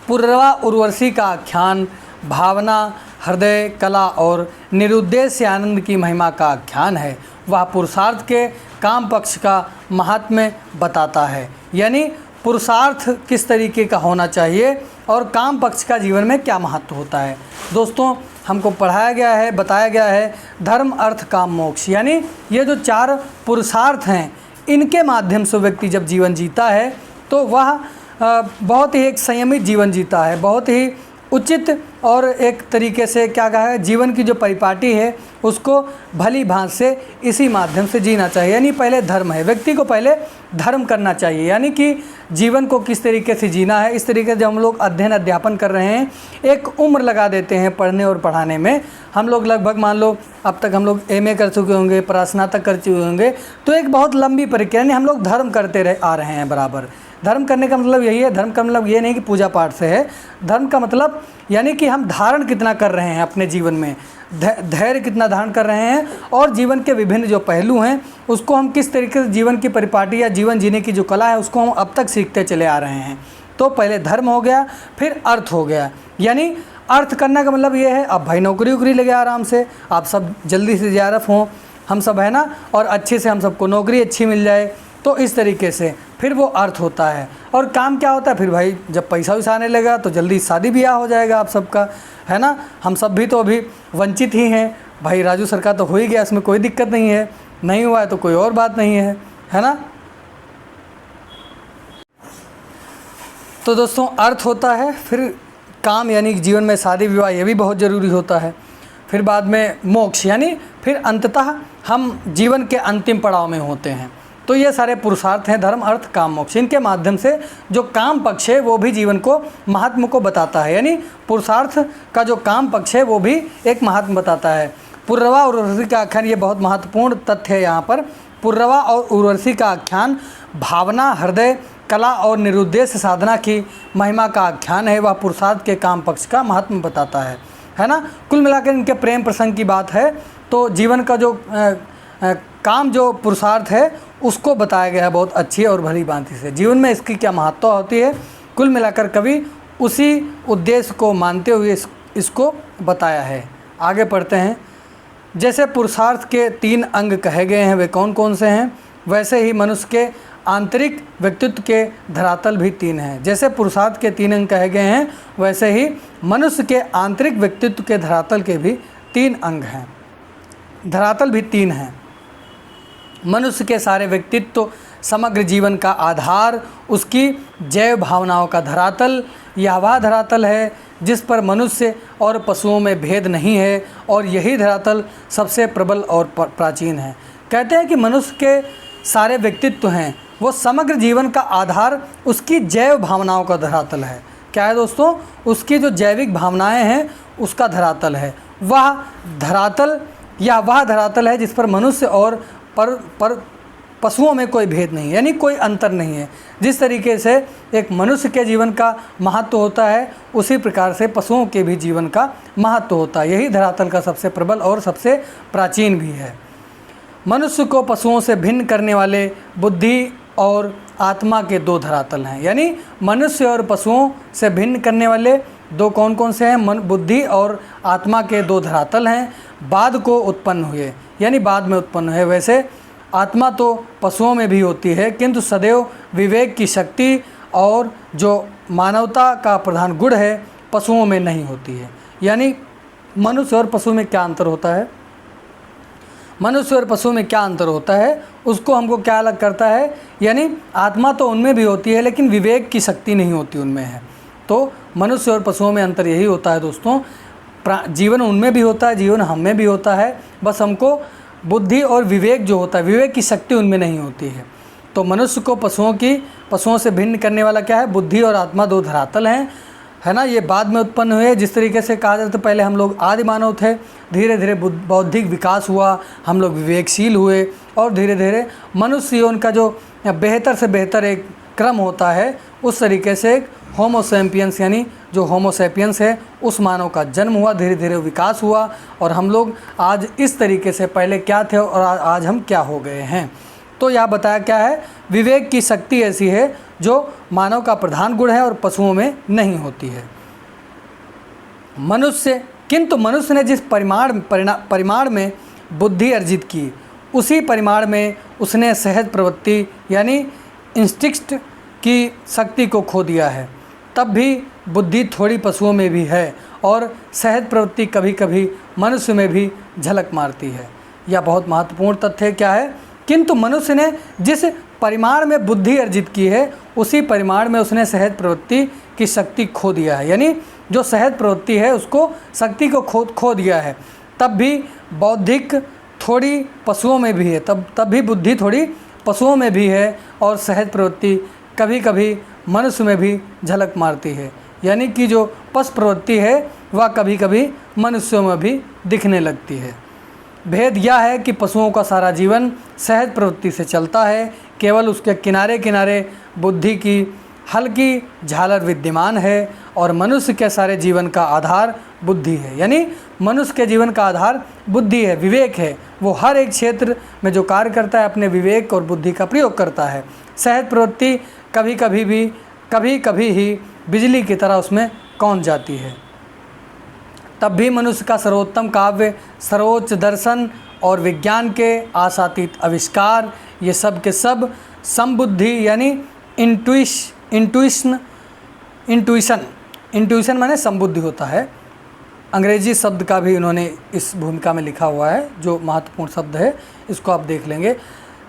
पुर्रवा उर्वशी का आख्यान भावना, हृदय, कला और निरुद्देश्य आनंद की महिमा का आख्यान है। वह पुरुषार्थ के काम पक्ष का महात्म्य बताता है। यानी पुरुषार्थ किस तरीके का होना चाहिए और काम पक्ष का जीवन में क्या महत्व होता है। दोस्तों हमको पढ़ाया गया है, बताया गया है धर्म, अर्थ, काम, मोक्ष यानी ये जो 4 पुरुषार्थ हैं इनके माध्यम से व्यक्ति जब जीवन जीता है तो वह बहुत ही एक संयमित जीवन जीता है, बहुत ही उचित और एक तरीके से क्या कहा है, जीवन की जो परिपाटी है उसको भली भांत से इसी माध्यम से जीना चाहिए। यानी पहले धर्म है, व्यक्ति को पहले धर्म करना चाहिए, यानी कि जीवन को किस तरीके से जीना है। इस तरीके से जब हम लोग अध्ययन अध्यापन कर रहे हैं, एक उम्र लगा देते हैं पढ़ने और पढ़ाने में। हम लोग लगभग मान लो अब तक हम लोग MA कर चुके होंगे, स्नातक कर चुके होंगे, तो एक बहुत लंबी प्रक्रिया, यानी हम लोग धर्म करते आ रहे हैं बराबर। धर्म करने का मतलब यही है, धर्म का मतलब ये नहीं कि पूजा पाठ से है, धर्म का मतलब यानी कि हम धारण कितना कर रहे हैं अपने जीवन में, धैर्य कितना धारण कर रहे हैं, और जीवन के विभिन्न जो पहलू हैं उसको हम किस तरीके से जीवन की परिपाटी या जीवन जीने की जो कला है उसको हम अब तक सीखते चले आ रहे हैं। तो पहले धर्म हो गया, फिर अर्थ हो गया। यानी अर्थ करने का मतलब ये है, अब भाई नौकरी वोकरी लगे आराम से, आप सब जल्दी से JRF हों हम सब, है ना, और अच्छे से हम सबको नौकरी अच्छी मिल जाए, तो इस तरीके से फिर वो अर्थ होता है। और काम क्या होता है, फिर भाई जब पैसा वैसा आने लगा तो जल्दी शादी ब्याह हो जाएगा आप सबका, है ना। हम सब भी तो अभी वंचित ही हैं भाई, राजू सर का तो हो ही गया, इसमें कोई दिक्कत नहीं है, नहीं हुआ है तो कोई और बात नहीं है ना। तो दोस्तों अर्थ होता है, फिर काम यानी जीवन में शादी विवाह ये भी बहुत ज़रूरी होता है, फिर बाद में मोक्ष, यानी फिर अंततः हम जीवन के अंतिम पड़ाव में होते हैं। तो ये सारे पुरुषार्थ हैं, धर्म अर्थ काम मोक्ष। इनके माध्यम से जो काम पक्ष है वो भी जीवन को महात्म को बताता है, यानी पुरुषार्थ का जो काम पक्ष है वो भी एक महात्म बताता है। पुर्रवा और उर्वशी का आख्यान, ये बहुत महत्वपूर्ण तथ्य है यहाँ पर। पुर्रवा और उर्वशी का आख्यान भावना, हृदय, कला और निरुद्देश्य साधना की महिमा का आख्यान है, वह पुरुषार्थ के काम पक्ष का महात्म बताता है ना। कुल मिलाकर इनके प्रेम प्रसंग की बात है तो जीवन का जो काम जो पुरुषार्थ है उसको बताया गया है बहुत अच्छी और भली भांति से। जीवन में इसकी क्या महत्ता होती है, कुल मिलाकर कवि उसी उद्देश्य को मानते हुए इसको बताया है। आगे पढ़ते हैं। जैसे पुरुषार्थ के 3 अंग कहे गए हैं वे कौन कौन से हैं, वैसे ही मनुष्य के आंतरिक व्यक्तित्व के धरातल भी 3 हैं। जैसे पुरुषार्थ के 3 अंग कहे गए हैं वैसे ही मनुष्य के आंतरिक व्यक्तित्व के धरातल के भी 3 अंग हैं, धरातल भी 3 हैं। मनुष्य के सारे व्यक्तित्व, समग्र जीवन का आधार, उसकी जैव भावनाओं का धरातल, यह वह धरातल है जिस पर मनुष्य और पशुओं में भेद नहीं है, और यही धरातल सबसे प्रबल और प्राचीन है। कहते हैं कि मनुष्य के सारे व्यक्तित्व हैं वो समग्र जीवन का आधार उसकी जैव भावनाओं का धरातल है। क्या है दोस्तों, उसकी जो जैविक भावनाएं हैं उसका धरातल है। वह धरातल या वह धरातल है जिस पर मनुष्य और पर पशुओं में कोई भेद नहीं है, यानी कोई अंतर नहीं है। जिस तरीके से एक मनुष्य के जीवन का महत्व होता है उसी प्रकार से पशुओं के भी जीवन का महत्व होता है। यही धरातल का सबसे प्रबल और सबसे प्राचीन भी है। मनुष्य को पशुओं से भिन्न करने वाले बुद्धि और आत्मा के 2 धरातल हैं, यानी मनुष्य और पशुओं से भिन्न करने वाले 2 कौन कौन से हैं, बुद्धि और आत्मा के 2 धरातल हैं। बाद को उत्पन्न हुए, यानी बाद में उत्पन्न हुए। वैसे आत्मा तो पशुओं में भी होती है, किंतु सदैव विवेक की शक्ति और जो मानवता का प्रधान गुण है पशुओं में नहीं होती है। यानी मनुष्य और पशु में क्या अंतर होता है, मनुष्य और पशु में क्या अंतर होता है उसको हमको क्या अलग करता है, यानी आत्मा तो उनमें भी होती है लेकिन विवेक की शक्ति नहीं होती उनमें है। तो मनुष्य और पशुओं में अंतर यही होता है दोस्तों, जीवन उनमें भी होता है, जीवन हम में भी होता है, बस हमको बुद्धि और विवेक जो होता है, विवेक की शक्ति उनमें नहीं होती है। तो मनुष्य को पशुओं से भिन्न करने वाला क्या है, बुद्धि और आत्मा 2 धरातल हैं, है ना। ये बाद में उत्पन्न हुए। जिस तरीके से कहा जाए तो पहले हम लोग आदि मानव थे, धीरे धीरे बौद्धिक विकास हुआ, हम लोग विवेकशील हुए, और धीरे धीरे मनुष्य उनका जो बेहतर से बेहतर एक क्रम होता है उस तरीके से एक होमोसेपियंस यानी जो होमोसेपियंस है उस मानव का जन्म हुआ, धीरे धीरे विकास हुआ, और हम लोग आज इस तरीके से पहले क्या थे और आज हम क्या हो गए हैं। तो यह बताया क्या है, विवेक की शक्ति ऐसी है जो मानव का प्रधान गुण है और पशुओं में नहीं होती है। किंतु मनुष्य ने जिस परिमाण में बुद्धि अर्जित की उसी परिमाण में उसने सहज प्रवृत्ति यानी इंस्टिंक्ट की शक्ति को खो दिया है। तब भी बुद्धि थोड़ी पशुओं में भी है और सहज प्रवृत्ति कभी कभी मनुष्य में भी झलक मारती है। यह बहुत महत्वपूर्ण तथ्य क्या है, किंतु मनुष्य ने जिस परिमाण में बुद्धि अर्जित की है उसी परिमाण में उसने सहज प्रवृत्ति की शक्ति खो दिया है। यानी जो सहज प्रवृत्ति है उसको, शक्ति को खो दिया है। तब भी बौद्धिक थोड़ी पशुओं में भी है, तब भी बुद्धि थोड़ी पशुओं में भी है और सहज प्रवृत्ति कभी कभी मनुष्य में भी झलक मारती है। यानी कि जो पशु प्रवृत्ति है वह कभी कभी मनुष्यों में भी दिखने लगती है। भेद यह है कि पशुओं का सारा जीवन सहज प्रवृत्ति से चलता है, केवल उसके किनारे किनारे बुद्धि की हल्की झालर विद्यमान है, और मनुष्य के सारे जीवन का आधार बुद्धि है। यानी मनुष्य के जीवन का आधार बुद्धि है, विवेक है। वो हर एक क्षेत्र में जो कार्य करता है अपने विवेक और बुद्धि का प्रयोग करता है। सहज प्रवृत्ति कभी कभी ही बिजली की तरह उसमें कौंध जाती है। तब भी मनुष्य का सर्वोत्तम काव्य, सर्वोच्च दर्शन और विज्ञान के आशातीत आविष्कार, ये सब के सब संबुद्धि यानी इंट्यूशन माने संबुद्धि होता है। अंग्रेजी शब्द का भी इन्होंने इस भूमिका में लिखा हुआ है, जो महत्वपूर्ण शब्द है, इसको आप देख लेंगे।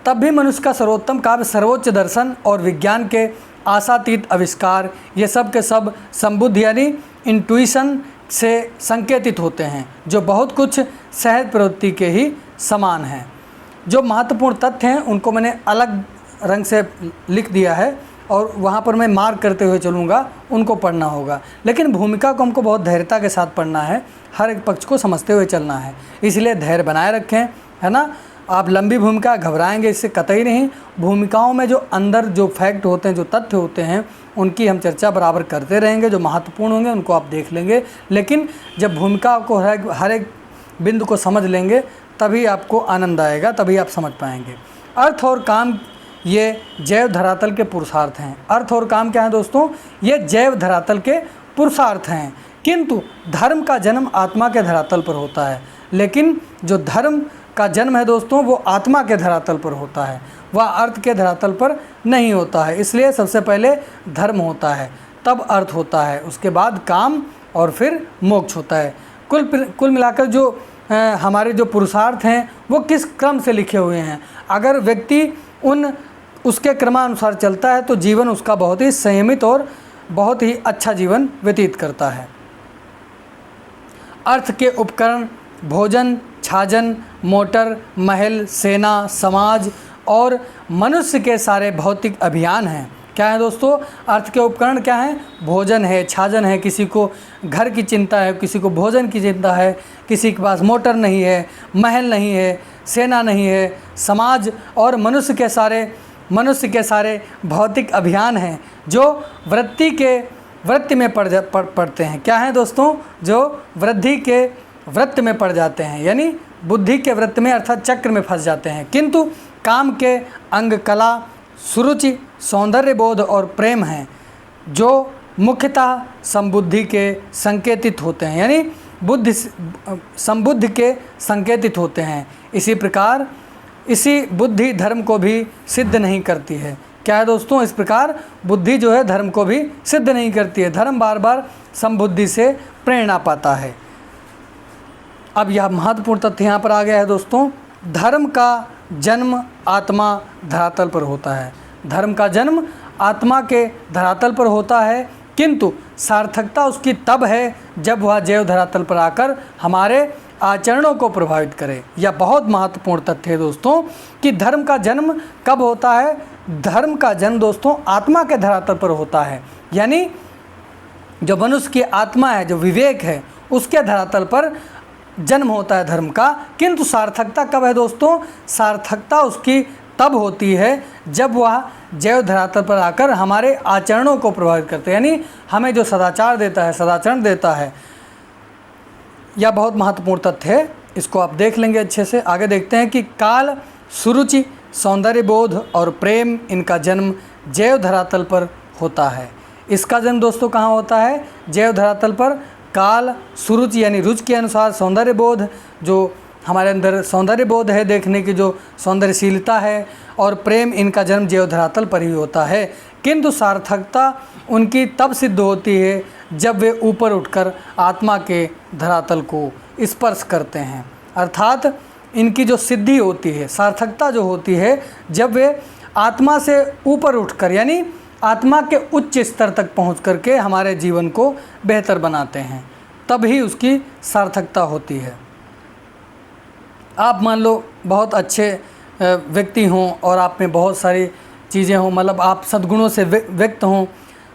तब भी मनुष्य का सर्वोत्तम काव्य, सर्वोच्च दर्शन और विज्ञान के आशातीत आविष्कार, ये सब के सब संबुद्धि यानी इंट्यूशन से संकेतित होते हैं, जो बहुत कुछ सहज प्रवृत्ति के ही समान हैं। जो महत्वपूर्ण तथ्य हैं उनको मैंने अलग रंग से लिख दिया है और वहाँ पर मैं मार्क करते हुए चलूँगा, उनको पढ़ना होगा। लेकिन भूमिका को हमको बहुत धैर्यता के साथ पढ़ना है, हर एक पक्ष को समझते हुए चलना है, इसलिए धैर्य बनाए रखें, है ना। आप लंबी भूमिका घबराएंगे इससे कतई नहीं। भूमिकाओं में जो अंदर जो फैक्ट होते हैं, जो तथ्य होते हैं, उनकी हम चर्चा बराबर करते रहेंगे। जो महत्वपूर्ण होंगे उनको आप देख लेंगे, लेकिन जब भूमिका को हर एक बिंदु को समझ लेंगे तभी आपको आनंद आएगा, तभी आप समझ पाएंगे। अर्थ और काम ये जैव धरातल के पुरुषार्थ हैं। अर्थ और काम क्या है दोस्तों? ये जैव धरातल के पुरुषार्थ हैं। किंतु धर्म का जन्म आत्मा के धरातल पर होता है। लेकिन जो धर्म का जन्म है दोस्तों, वो आत्मा के धरातल पर होता है, वह अर्थ के धरातल पर नहीं होता है। इसलिए सबसे पहले धर्म होता है, तब अर्थ होता है, उसके बाद काम और फिर मोक्ष होता है। कुल मिलाकर जो हमारे जो पुरुषार्थ हैं वो किस क्रम से लिखे हुए हैं, अगर व्यक्ति उसके क्रमानुसार चलता है तो जीवन उसका बहुत ही संयमित और बहुत ही अच्छा जीवन व्यतीत करता है। अर्थ के उपकरण भोजन, छाजन, मोटर, महल, सेना, समाज और मनुष्य के सारे भौतिक अभियान हैं। क्या है दोस्तों? अर्थ के उपकरण क्या हैं? भोजन है, छाजन है, किसी को घर की चिंता है, किसी को भोजन की चिंता है, किसी के पास मोटर नहीं है, महल नहीं है, सेना नहीं है, समाज और मनुष्य के सारे भौतिक अभियान हैं जो वृत्ति में पड़ते हैं। क्या है दोस्तों? जो वृद्धि के वृत्त में पड़ जाते हैं, यानी बुद्धि के वृत्त में अर्थात चक्र में फंस जाते हैं। किंतु काम के अंग कला, सुरुचि, सौंदर्य बोध और प्रेम हैं जो मुख्यतः संबुद्धि के संकेतित होते हैं, यानी संबुद्धि के संकेतित होते हैं। इसी प्रकार इसी बुद्धि धर्म को भी सिद्ध नहीं करती है। क्या है दोस्तों? इस प्रकार बुद्धि जो है धर्म को भी सिद्ध नहीं करती है। धर्म बार बार संबुद्धि से प्रेरणा पाता है। अब यह महत्वपूर्ण तथ्य यहाँ पर आ गया है दोस्तों। धर्म का जन्म आत्मा धरातल पर होता है। धर्म का जन्म आत्मा के धरातल पर होता है, किंतु सार्थकता उसकी तब है जब वह जैव धरातल पर आकर हमारे आचरणों को प्रभावित करे। यह बहुत महत्वपूर्ण तथ्य है दोस्तों कि धर्म का जन्म कब होता है। धर्म का जन्म दोस्तों आत्मा के धरातल पर होता है, यानी जो मनुष्य की आत्मा है, जो विवेक है, उसके धरातल पर जन्म होता है धर्म का। किंतु सार्थकता कब है दोस्तों? सार्थकता उसकी तब होती है जब वह जैव धरातल पर आकर हमारे आचरणों को प्रभावित करते हैं, यानी हमें जो सदाचार देता है, सदाचरण देता है। यह बहुत महत्वपूर्ण तथ्य है, इसको आप देख लेंगे अच्छे से। आगे देखते हैं कि काल, सुरुचि, सौंदर्य बोध और प्रेम, इनका जन्म जैव धरातल पर होता है। इसका जन्म दोस्तों कहाँ होता है? जैव धरातल पर। काल, सुरुचि यानी रुचि के अनुसार, सौंदर्य बोध जो हमारे अंदर सौंदर्य बोध है, देखने की जो सौंदर्यशीलता है, और प्रेम, इनका जन्म जैव धरातल पर ही होता है। किंतु सार्थकता उनकी तब सिद्ध होती है जब वे ऊपर उठकर आत्मा के धरातल को स्पर्श करते हैं। अर्थात इनकी जो सिद्धि होती है, सार्थकता जो होती है, जब वे आत्मा से ऊपर उठकर, यानी आत्मा के उच्च स्तर तक पहुंच करके हमारे जीवन को बेहतर बनाते हैं, तभी उसकी सार्थकता होती है। आप मान लो बहुत अच्छे व्यक्ति हों और आप में बहुत सारी चीज़ें हों, मतलब आप सद्गुणों से व्यक्त हों,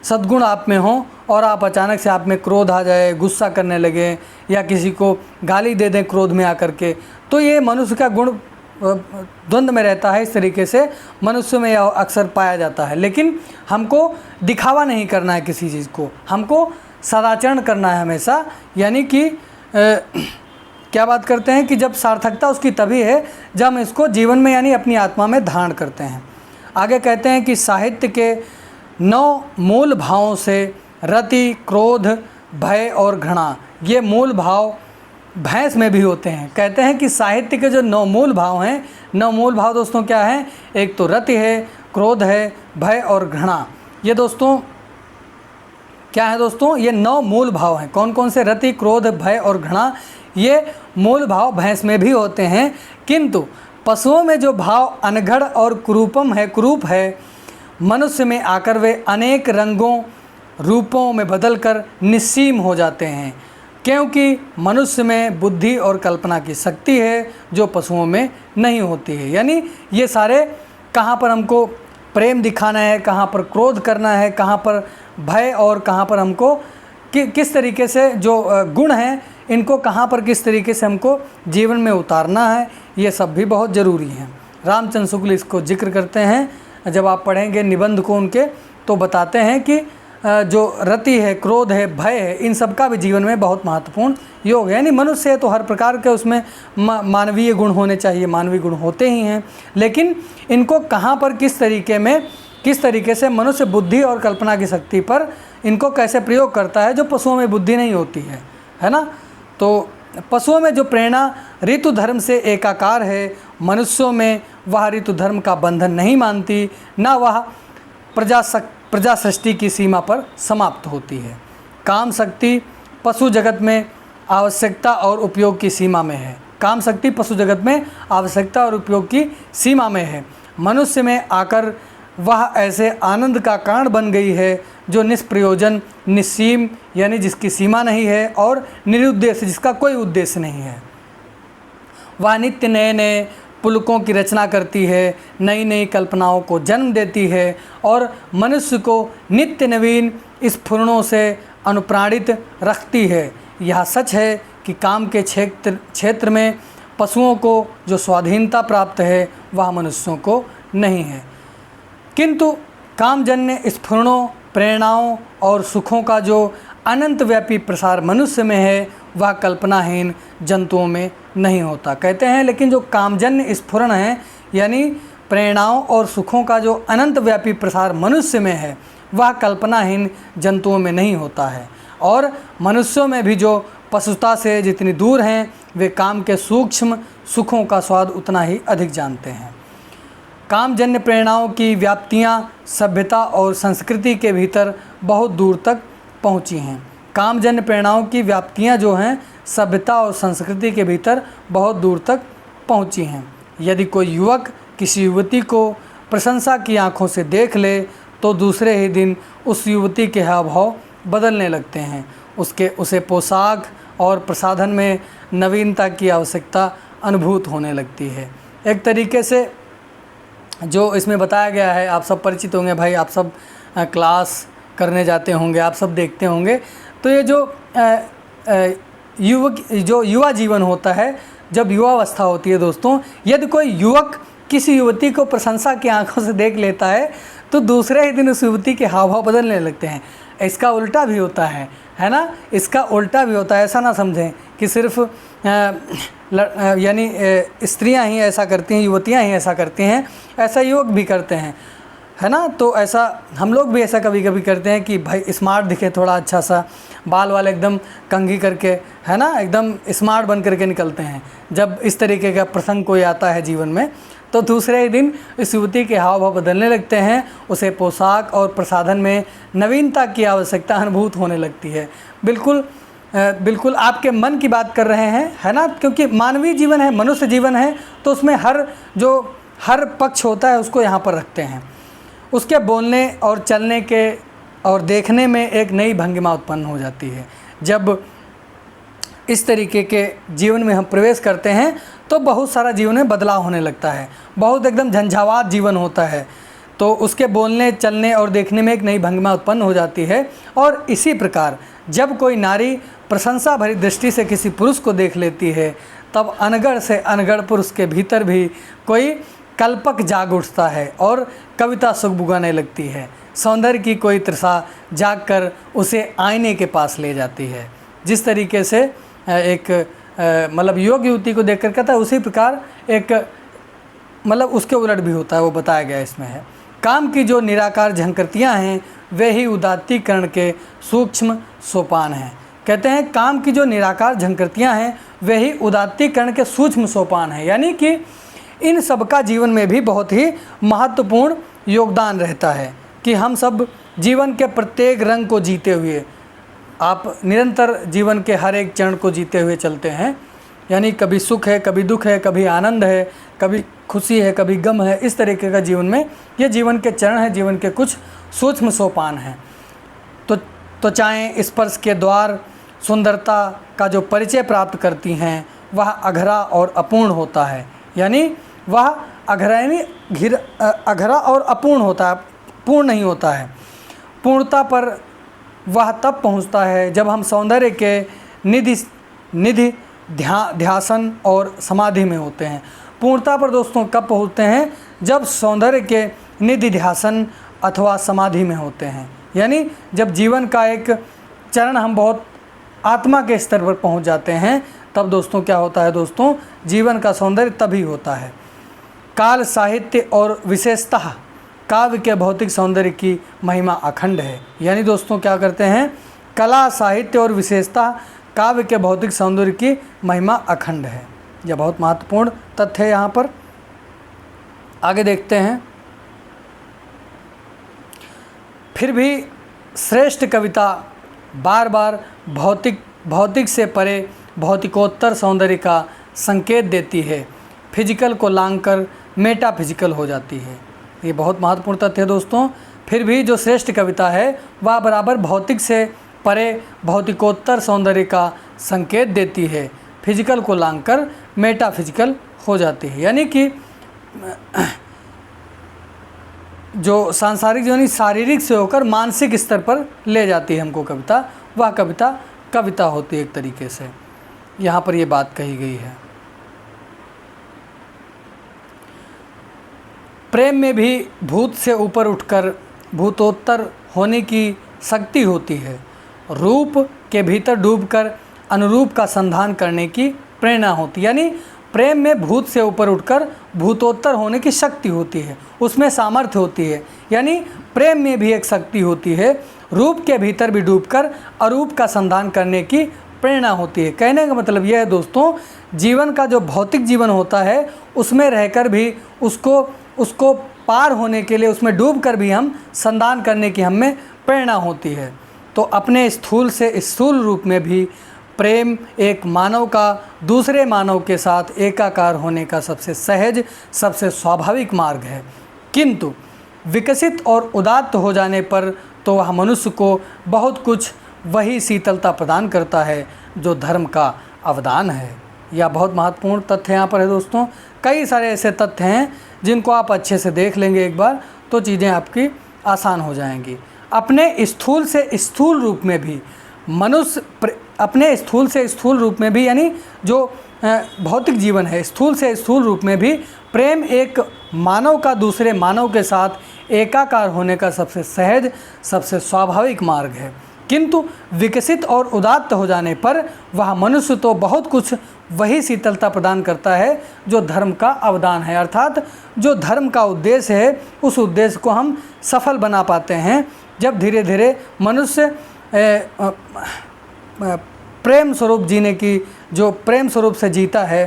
सद्गुण आप में हों, और आप अचानक से आप में क्रोध आ जाए, गुस्सा करने लगे या किसी को गाली दे दें क्रोध में आकर के, तो ये मनुष्य का गुण द्वंद्व में रहता है। इस तरीके से मनुष्य में यह अक्सर पाया जाता है। लेकिन हमको दिखावा नहीं करना है किसी चीज़ को, हमको सदाचरण करना है हमेशा। यानी कि क्या बात करते हैं कि जब सार्थकता उसकी तभी है जब हम इसको जीवन में यानी अपनी आत्मा में धारण करते हैं। आगे कहते हैं कि साहित्य के 9 मूल भावों से रति, क्रोध, भय और घृणा, ये मूल भाव भैंस में भी होते हैं। कहते हैं कि साहित्य के जो 9 मूल भाव हैं, 9 मूल भाव दोस्तों क्या हैं? एक तो रति है, क्रोध है, भय और घृणा। ये दोस्तों क्या है दोस्तों? ये 9 मूल भाव हैं। कौन कौन से? रति, क्रोध, भय और घृणा। ये मूल भाव भैंस में भी होते हैं, किंतु पशुओं में जो भाव अनघड़ और कुरूप है, मनुष्य में आकर वे अनेक रंगों रूपों में बदलकर निस्सीम हो जाते हैं, क्योंकि मनुष्य में बुद्धि और कल्पना की शक्ति है जो पशुओं में नहीं होती है। यानी ये सारे कहाँ पर हमको प्रेम दिखाना है, कहाँ पर क्रोध करना है, कहाँ पर भय और कहाँ पर हमको किस तरीके से जो गुण हैं इनको कहाँ पर किस तरीके से हमको जीवन में उतारना है, ये सब भी बहुत ज़रूरी हैं। रामचंद्र शुक्ल इसको जिक्र करते हैं। जब आप पढ़ेंगे निबंध को उनके, तो बताते हैं कि जो रति है, क्रोध है, भय है, इन सब का भी जीवन में बहुत महत्वपूर्ण योग है। यानी मनुष्य है तो हर प्रकार के उसमें मानवीय गुण होने चाहिए, मानवीय गुण होते ही हैं, लेकिन इनको कहाँ पर किस तरीके से मनुष्य बुद्धि और कल्पना की शक्ति पर इनको कैसे प्रयोग करता है, जो पशुओं में बुद्धि नहीं होती है ना। तो पशुओं में जो प्रेरणा ऋतु धर्म से एकाकार है, मनुष्यों में वह ऋतु धर्म का बंधन नहीं मानती, ना वह प्रजा सृष्टि की सीमा पर समाप्त होती है। काम शक्ति पशु जगत में आवश्यकता और उपयोग की सीमा में है। काम शक्ति पशु जगत में आवश्यकता और उपयोग की सीमा में है। मनुष्य में आकर वह ऐसे आनंद का कारण बन गई है जो निष्प्रयोजन, निस्सीम यानी जिसकी सीमा नहीं है, और निरुद्देश्य जिसका कोई उद्देश्य नहीं है। वह नित्य नए नए पुलकों की रचना करती है, नई नई कल्पनाओं को जन्म देती है और मनुष्य को नित्य नवीन स्फुरणों से अनुप्राणित रखती है। यह सच है कि काम के क्षेत्र में पशुओं को जो स्वाधीनता प्राप्त है वह मनुष्यों को नहीं है, किंतु कामजन्य स्फुरणों, प्रेरणाओं और सुखों का जो अनंत व्यापी प्रसार मनुष्य में है वह कल्पनाहीन जंतुओं में नहीं होता। कहते हैं लेकिन जो कामजन्य स्फुरण है यानी प्रेरणाओं और सुखों का जो अनंत व्यापी प्रसार मनुष्य में है वह कल्पनाहीन जंतुओं में नहीं होता है। और मनुष्यों में भी जो पशुता से जितनी दूर हैं वे काम के सूक्ष्म सुखों का स्वाद उतना ही अधिक जानते हैं। कामजन्य प्रेरणाओं की व्याप्तियाँ सभ्यता और संस्कृति के भीतर बहुत दूर तक पहुँची हैं। कामजन्य प्रेरणाओं की व्याप्तियाँ जो हैं सभ्यता और संस्कृति के भीतर बहुत दूर तक पहुँची हैं। यदि कोई युवक किसी युवती को प्रशंसा की आंखों से देख ले तो दूसरे ही दिन उस युवती के हाव भाव बदलने लगते हैं। उसे पोशाक और प्रसाधन में नवीनता की आवश्यकता अनुभूत होने लगती है। एक तरीके से जो इसमें बताया गया है, आप सब परिचित होंगे भाई, आप सब क्लास करने जाते होंगे, आप सब देखते होंगे। तो ये जो युवा जीवन होता है, जब युवावस्था होती है दोस्तों, यदि कोई युवक किसी युवती को प्रशंसा की आंखों से देख लेता है तो दूसरे ही दिन उस युवती के हाव भाव बदलने लगते हैं। इसका उल्टा भी होता है ना, इसका उल्टा भी होता है। ऐसा ना समझें कि सिर्फ यानी स्त्रियां ही ऐसा करती हैं, युवतियां ही ऐसा करती हैं, ऐसा युवक भी करते हैं, है ना। तो ऐसा हम लोग भी ऐसा कभी कभी करते हैं कि भाई स्मार्ट दिखे, थोड़ा अच्छा सा बाल वाल एकदम कंघी करके, है ना, एकदम स्मार्ट बन करके निकलते हैं। जब इस तरीके का प्रसंग कोई आता है जीवन में तो दूसरे ही दिन इस युवती के हाव भाव बदलने लगते हैं, उसे पोशाक और प्रसाधन में नवीनता की आवश्यकता अनुभूत होने लगती है। बिल्कुल आपके मन की बात कर रहे हैं, है ना, क्योंकि मानवीय जीवन है, मनुष्य जीवन है, तो उसमें हर पक्ष होता है उसको यहाँ पर रखते हैं। उसके बोलने और चलने के और देखने में एक नई भंगिमा उत्पन्न हो जाती है। जब इस तरीके के जीवन में हम प्रवेश करते हैं तो बहुत सारा जीवन में बदलाव होने लगता है, बहुत एकदम झंझावात जीवन होता है। तो उसके बोलने चलने और देखने में एक नई भंगिमा उत्पन्न हो जाती है। और इसी प्रकार जब कोई नारी प्रशंसा भरी दृष्टि से किसी पुरुष को देख लेती है, तब अनगढ़ से अनगढ़ पुरुष के भीतर भी कोई कल्पक जाग उठता है और कविता सुगबुगाने लगती है। सौंदर्य की कोई तृषा जागकर उसे आईने के पास ले जाती है। जिस तरीके से एक मतलब योग युवती को देखकर कहता है, उसी प्रकार एक मतलब उसके उलट भी होता है, वो बताया गया इसमें है। काम की जो निराकार झंकृतियाँ हैं वे ही उदात्तीकरण के सूक्ष्म सोपान हैं। कहते हैं काम की जो निराकार झंकृतियाँ हैं वे ही उदात्तीकरण के सूक्ष्म सोपान हैं, यानी कि इन सबका जीवन में भी बहुत ही महत्वपूर्ण योगदान रहता है कि हम सब जीवन के प्रत्येक रंग को जीते हुए, आप निरंतर जीवन के हर एक चरण को जीते हुए चलते हैं। यानी कभी सुख है, कभी दुख है, कभी आनंद है, कभी खुशी है, कभी गम है। इस तरीके का जीवन में ये जीवन के चरण हैं, जीवन के कुछ सूक्ष्म सोपान हैं। तो चाहे स्पर्श के द्वार सुंदरता का जो परिचय प्राप्त करती हैं वह अघरा और अपूर्ण होता है। यानी वह अघरा और अपूर्ण होता है, पूर्ण नहीं होता है। पूर्णता पर वह तब पहुंचता है जब हम सौंदर्य के निधि ध्यासन और समाधि में होते हैं। पूर्णता पर दोस्तों कब पहुंचते हैं? जब सौंदर्य के निधि ध्यासन अथवा समाधि में होते हैं। यानी जब जीवन का एक चरण हम बहुत आत्मा के स्तर पर पहुंच जाते हैं, तब दोस्तों क्या होता है? दोस्तों जीवन का सौंदर्य तभी होता है। काल साहित्य और विशेषतः काव्य के भौतिक सौंदर्य की महिमा अखंड है। यानी दोस्तों क्या करते हैं? कला साहित्य और विशेषतः काव्य के भौतिक सौंदर्य की महिमा अखंड है। यह बहुत महत्वपूर्ण तथ्य है। यहाँ पर आगे देखते हैं। फिर भी श्रेष्ठ कविता बार बार भौतिक से परे भौतिकोत्तर सौंदर्य का संकेत देती है, फिजिकल को लांघकर मेटाफिजिकल हो जाती है। ये बहुत महत्वपूर्ण तथ्य है दोस्तों। फिर भी जो श्रेष्ठ कविता है वह बराबर भौतिक से परे भौतिकोत्तर सौंदर्य का संकेत देती है, फिजिकल को लांघकर मेटाफिजिकल हो जाती है। यानी कि जो सांसारिक यानी शारीरिक से होकर मानसिक स्तर पर ले जाती है हमको कविता, वह कविता होती है एक तरीके से। यहाँ पर ये बात कही गई है। प्रेम में भी भूत से ऊपर उठकर भूतोत्तर होने की शक्ति होती है। रूप के भीतर डूबकर अनुरूप का संधान करने की प्रेरणा होती है। यानी प्रेम में भूत से ऊपर उठकर भूतोत्तर होने की शक्ति होती है, उसमें सामर्थ्य होती है। यानी प्रेम में भी एक शक्ति होती है, रूप के भीतर भी डूबकर अरूप का संधान करने की प्रेरणा होती है। कहने का मतलब यह है दोस्तों, जीवन का जो भौतिक जीवन होता है उसमें रहकर भी उसको पार होने के लिए, उसमें डूबकर भी हम संधान करने की हमें प्रेरणा होती है। तो अपने स्थूल से स्थूल रूप में भी प्रेम एक मानव का दूसरे मानव के साथ एकाकार होने का सबसे सहज, सबसे स्वाभाविक मार्ग है। किंतु विकसित और उदात्त हो जाने पर तो वह मनुष्य को बहुत कुछ वही शीतलता प्रदान करता है जो धर्म का अवदान है। यह बहुत महत्वपूर्ण तथ्य यहाँ पर है दोस्तों। कई सारे ऐसे तथ्य हैं जिनको आप अच्छे से देख लेंगे एक बार तो चीज़ें आपकी आसान हो जाएंगी। अपने स्थूल से स्थूल रूप में भी मनुष्य अपने स्थूल से स्थूल रूप में भी, यानी जो भौतिक जीवन है, स्थूल से स्थूल रूप में भी प्रेम एक मानव का दूसरे मानव के साथ एकाकार होने का सबसे सहज, सबसे स्वाभाविक मार्ग है। किंतु विकसित और उदात्त हो जाने पर वह मनुष्य तो बहुत कुछ वही शीतलता प्रदान करता है जो धर्म का अवदान है। अर्थात जो धर्म का उद्देश्य है उस उद्देश्य को हम सफल बना पाते हैं जब धीरे धीरे मनुष्य प्रेम स्वरूप जीने की, जो प्रेम स्वरूप से जीता है,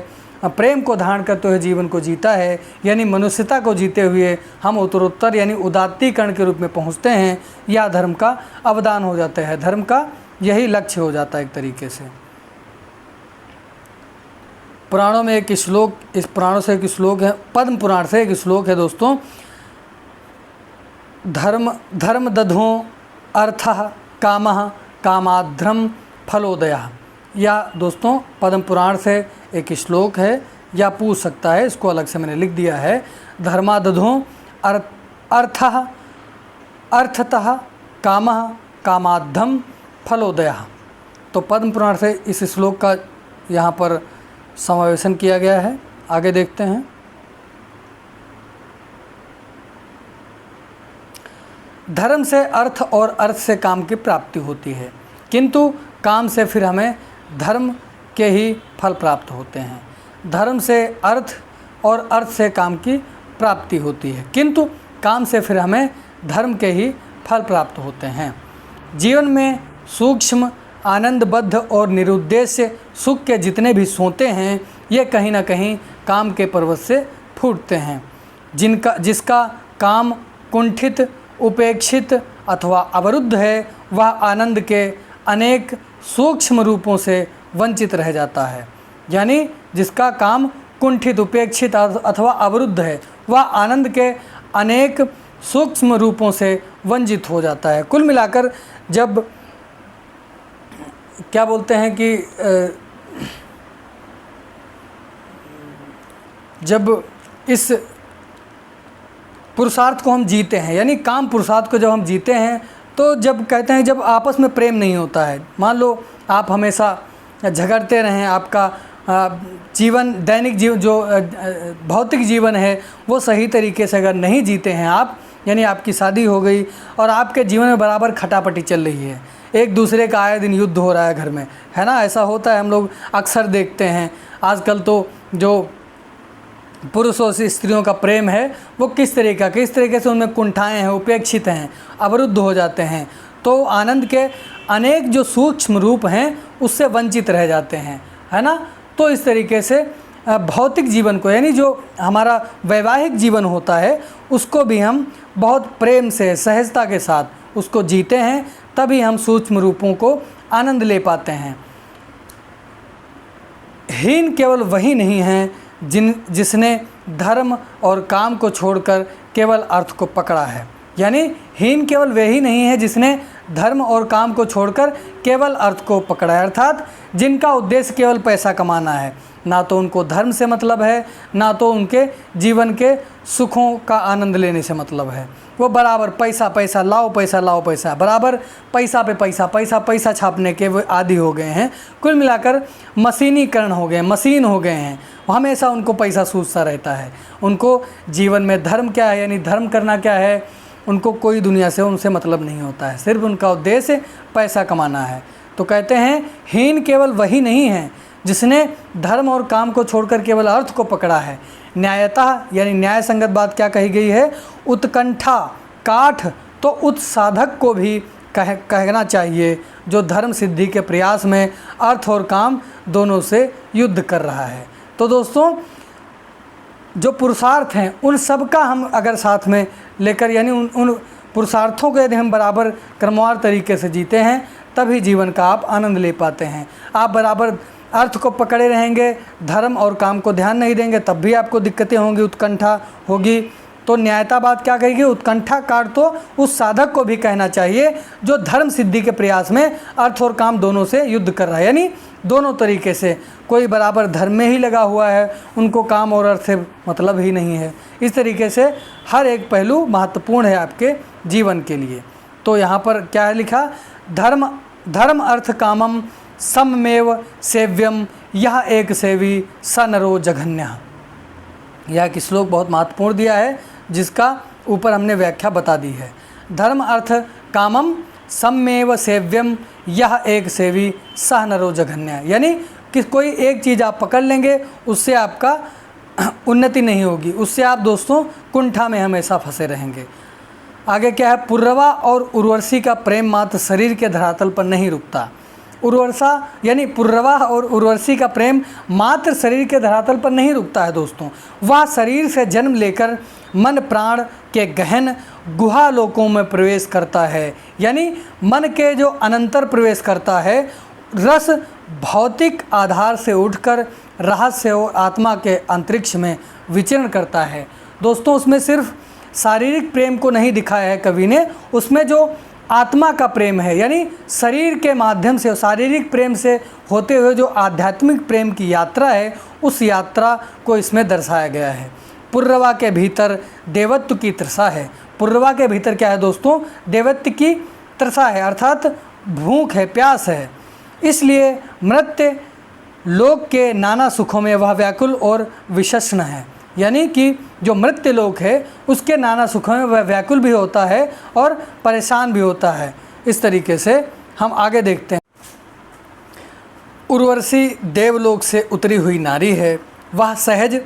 प्रेम को धारण करते हुए जीवन को जीता है, यानी मनुष्यता को जीते हुए हम उत्तरोत्तर यानी उदात्तीकरण के रूप में पहुंचते हैं। यह धर्म का अवदान हो जाता है, धर्म का यही लक्ष्य हो जाता है एक तरीके से। पुराणों में एक श्लोक, इस पुराणों से एक श्लोक है, पद्म पुराण से एक श्लोक है दोस्तों। धर्म दधो अर्थः कामः कामाध्रम फलोदयः। या दोस्तों पद्म पुराण से एक श्लोक है, या पूछ सकता है, इसको अलग से मैंने लिख दिया है। धर्मादधो अर्थः अर्थतः कामः कामाद्धम फलोदयः। तो पद्म पुराण से इस श्लोक का यहाँ पर समावेशन किया गया है। आगे देखते हैं। धर्म से अर्थ और अर्थ से काम की प्राप्ति होती है, किंतु काम से फिर हमें धर्म के ही फल प्राप्त होते हैं। धर्म से अर्थ और अर्थ से काम की प्राप्ति होती है, किंतु काम से फिर हमें धर्म के ही फल प्राप्त होते हैं। जीवन में सूक्ष्म आनंदबद्ध और निरुद्देश्य सुख के जितने भी सोते हैं, ये कहीं ना कहीं काम के पर्वत से फूटते हैं। जिसका काम कुंठित, उपेक्षित अथवा अवरुद्ध है, वह आनंद के अनेक सूक्ष्म रूपों से वंचित रह जाता है। यानी जिसका काम कुंठित, उपेक्षित अथवा अवरुद्ध है, वह आनंद के अनेक सूक्ष्म रूपों से वंचित हो जाता है। कुल मिलाकर जब क्या बोलते हैं कि जब इस पुरुषार्थ को हम जीते हैं, यानी काम पुरुषार्थ को जब हम जीते हैं, तो जब कहते हैं जब आपस में प्रेम नहीं होता है, मान लो आप हमेशा झगड़ते रहें, आपका जीवन, दैनिक जीवन जो भौतिक जीवन है वो सही तरीके से अगर नहीं जीते हैं आप, यानी आपकी शादी हो गई और आपके जीवन में बराबर खटापटी चल रही है, एक दूसरे का आए दिन युद्ध हो रहा है घर में, है ना, ऐसा होता है, हम लोग अक्सर देखते हैं। आजकल तो जो पुरुषों से स्त्रियों का प्रेम है वो किस तरीके से उनमें कुंठाएँ हैं, उपेक्षित हैं, अवरुद्ध हो जाते हैं, तो आनंद के अनेक जो सूक्ष्म रूप हैं उससे वंचित रह जाते हैं, है ना। तो इस तरीके से भौतिक जीवन को, यानी जो हमारा वैवाहिक जीवन होता है, उसको भी हम बहुत प्रेम से, सहजता के साथ उसको जीते हैं, तभी हम सूक्ष्म रूपों को आनंद ले पाते हैं। हीन केवल वही नहीं है जिसने धर्म और काम को छोड़कर केवल अर्थ को पकड़ा है। यानी हीन केवल वही नहीं है जिसने धर्म और काम को छोड़कर केवल अर्थ को पकड़ा है, अर्थात जिनका उद्देश्य केवल पैसा कमाना है, ना तो उनको धर्म से मतलब है, ना तो उनके जीवन के सुखों का आनंद लेने से मतलब है। वो बराबर पैसा पैसा लाओ, पैसा लाओ, पैसा, बराबर पैसा पे पैसा, पैसा पैसा छापने के वो आदी हो गए हैं। कुल मिलाकर मशीनीकरण हो गए, मशीन हो गए हैं, हमेशा उनको पैसा सूझता रहता है। उनको जीवन में धर्म क्या है, यानी धर्म करना क्या है, उनको कोई दुनिया से उनसे मतलब नहीं होता है, सिर्फ उनका उद्देश्य पैसा कमाना है। तो कहते हैं हीन केवल वही नहीं है जिसने धर्म और काम को छोड़कर केवल अर्थ को पकड़ा है। न्यायतः, यानी न्याय संगत बात क्या कही गई है, उत्कंठा, काठ, तो उत्साधक को भी कहना चाहिए जो धर्म सिद्धि के प्रयास में अर्थ और काम दोनों से युद्ध कर रहा है। तो दोस्तों जो पुरुषार्थ हैं उन सब का हम अगर साथ में लेकर, यानी उन पुरुषार्थों को यदि हम बराबर क्रमवार तरीके से जीते हैं, तभी जीवन का आप आनंद ले पाते हैं। आप बराबर अर्थ को पकड़े रहेंगे, धर्म और काम को ध्यान नहीं देंगे, तब भी आपको दिक्कतें होंगी, उत्कंठा होगी। तो न्यायता बात क्या कहेगी, उत्कंठा काट तो उस साधक को भी कहना चाहिए जो धर्म सिद्धि के प्रयास में अर्थ और काम दोनों से युद्ध कर रहा है, यानी दोनों तरीके से। कोई बराबर धर्म में ही लगा हुआ है, उनको काम और अर्थ से मतलब ही नहीं है। इस तरीके से हर एक पहलू महत्वपूर्ण है आपके जीवन के लिए। तो यहाँ पर क्या है लिखा, धर्म अर्थ कामम सममेव सेव्यम, यह एक सेवी स नरो जघन्यः। यह एक श्लोक बहुत महत्वपूर्ण दिया है, जिसका ऊपर हमने व्याख्या बता दी है। धर्म अर्थ कामम सममेव सेव्यम, यह एक सेवी सह नरो जघन्यः, यानी कि कोई एक चीज़ आप पकड़ लेंगे उससे आपका उन्नति नहीं होगी, उससे आप दोस्तों कुंठा में हमेशा फंसे रहेंगे। आगे क्या है, पुर्रवा और उर्वशी का प्रेम मात्र शरीर के धरातल पर नहीं रुकता। उर्वरसा यानी पुर्रवा और उर्वशी का प्रेम मात्र शरीर के धरातल पर नहीं रुकता है दोस्तों, वह शरीर से जन्म लेकर मन प्राण के गहन गुहा लोकों में प्रवेश करता है। यानी मन के जो अनंतर प्रवेश करता है, रस भौतिक आधार से उठकर रहस्य और आत्मा के अंतरिक्ष में विचरण करता है। दोस्तों उसमें सिर्फ शारीरिक प्रेम को नहीं दिखाया है कवि ने, उसमें जो आत्मा का प्रेम है, यानी शरीर के माध्यम से शारीरिक प्रेम से होते हुए जो आध्यात्मिक प्रेम की यात्रा है, उस यात्रा को इसमें दर्शाया गया है। पुर्रवा के भीतर देवत्व की तृषा है। पुर्रवा के भीतर क्या है दोस्तों? देवत्व की तृषा है, अर्थात भूख है, प्यास है। इसलिए मृत्य लोक के नाना सुखों में वह व्याकुल और विषष्ण है, यानी कि जो मृत्य लोक है उसके नाना सुखों में वह व्याकुल भी होता है और परेशान भी होता है। इस तरीके से हम आगे देखते हैं। उर्वशी देवलोक से उतरी हुई नारी है, वह सहज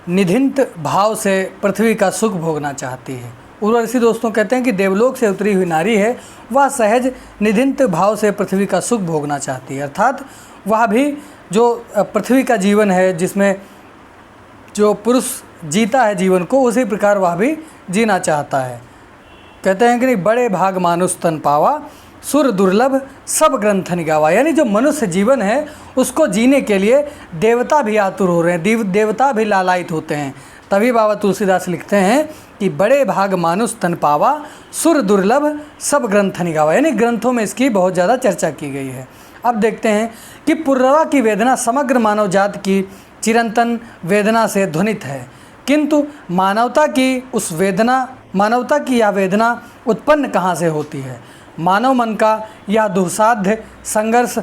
निधिन्त भाव से पृथ्वी का सुख भोगना चाहती है। उर्वशी दोस्तों कहते हैं कि देवलोक से उतरी हुई नारी है, वह सहज निधिन्त भाव से पृथ्वी का सुख भोगना चाहती है, अर्थात वह भी जो पृथ्वी का जीवन है, जिसमें जो पुरुष जीता है जीवन को, उसी प्रकार वह भी जीना चाहता है। कहते हैं कि बड़े भाग मानुष तन पावा, सुर दुर्लभ सब ग्रंथ निगावा, यानी जो मनुष्य जीवन है उसको जीने के लिए देवता भी आतुर हो रहे हैं, देवता भी लालायित होते हैं। तभी बाबा तुलसीदास लिखते हैं कि बड़े भाग मानुष तन पावा, सुर दुर्लभ सब ग्रंथ निगावा, यानी ग्रंथों में इसकी बहुत ज़्यादा चर्चा की गई है। अब देखते हैं कि पुर्रवा की वेदना समग्र मानव जात की चिरंतन वेदना से ध्वनित है, किंतु मानवता की यह वेदना उत्पन्न कहाँ से होती है? मानव मन का यह दुस्साध्य संघर्ष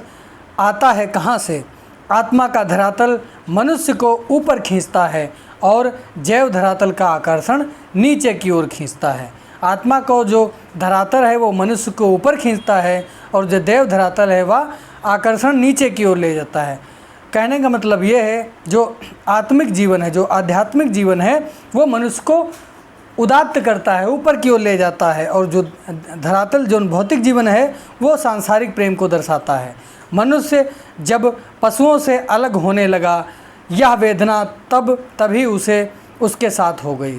आता है कहाँ से? आत्मा का धरातल मनुष्य को ऊपर खींचता है और जैव धरातल का आकर्षण नीचे की ओर खींचता है। आत्मा को जो धरातल है वो मनुष्य को ऊपर खींचता है और जो देव धरातल है वह आकर्षण नीचे की ओर ले जाता है। कहने का मतलब ये है, जो आत्मिक जीवन है, जो आध्यात्मिक जीवन है, वो मनुष्य को उदात्त करता है, ऊपर की ओर ले जाता है, और जो धरातल जो भौतिक जीवन है वो सांसारिक प्रेम को दर्शाता है। मनुष्य जब पशुओं से अलग होने लगा, यह वेदना तभी उसके साथ हो गई।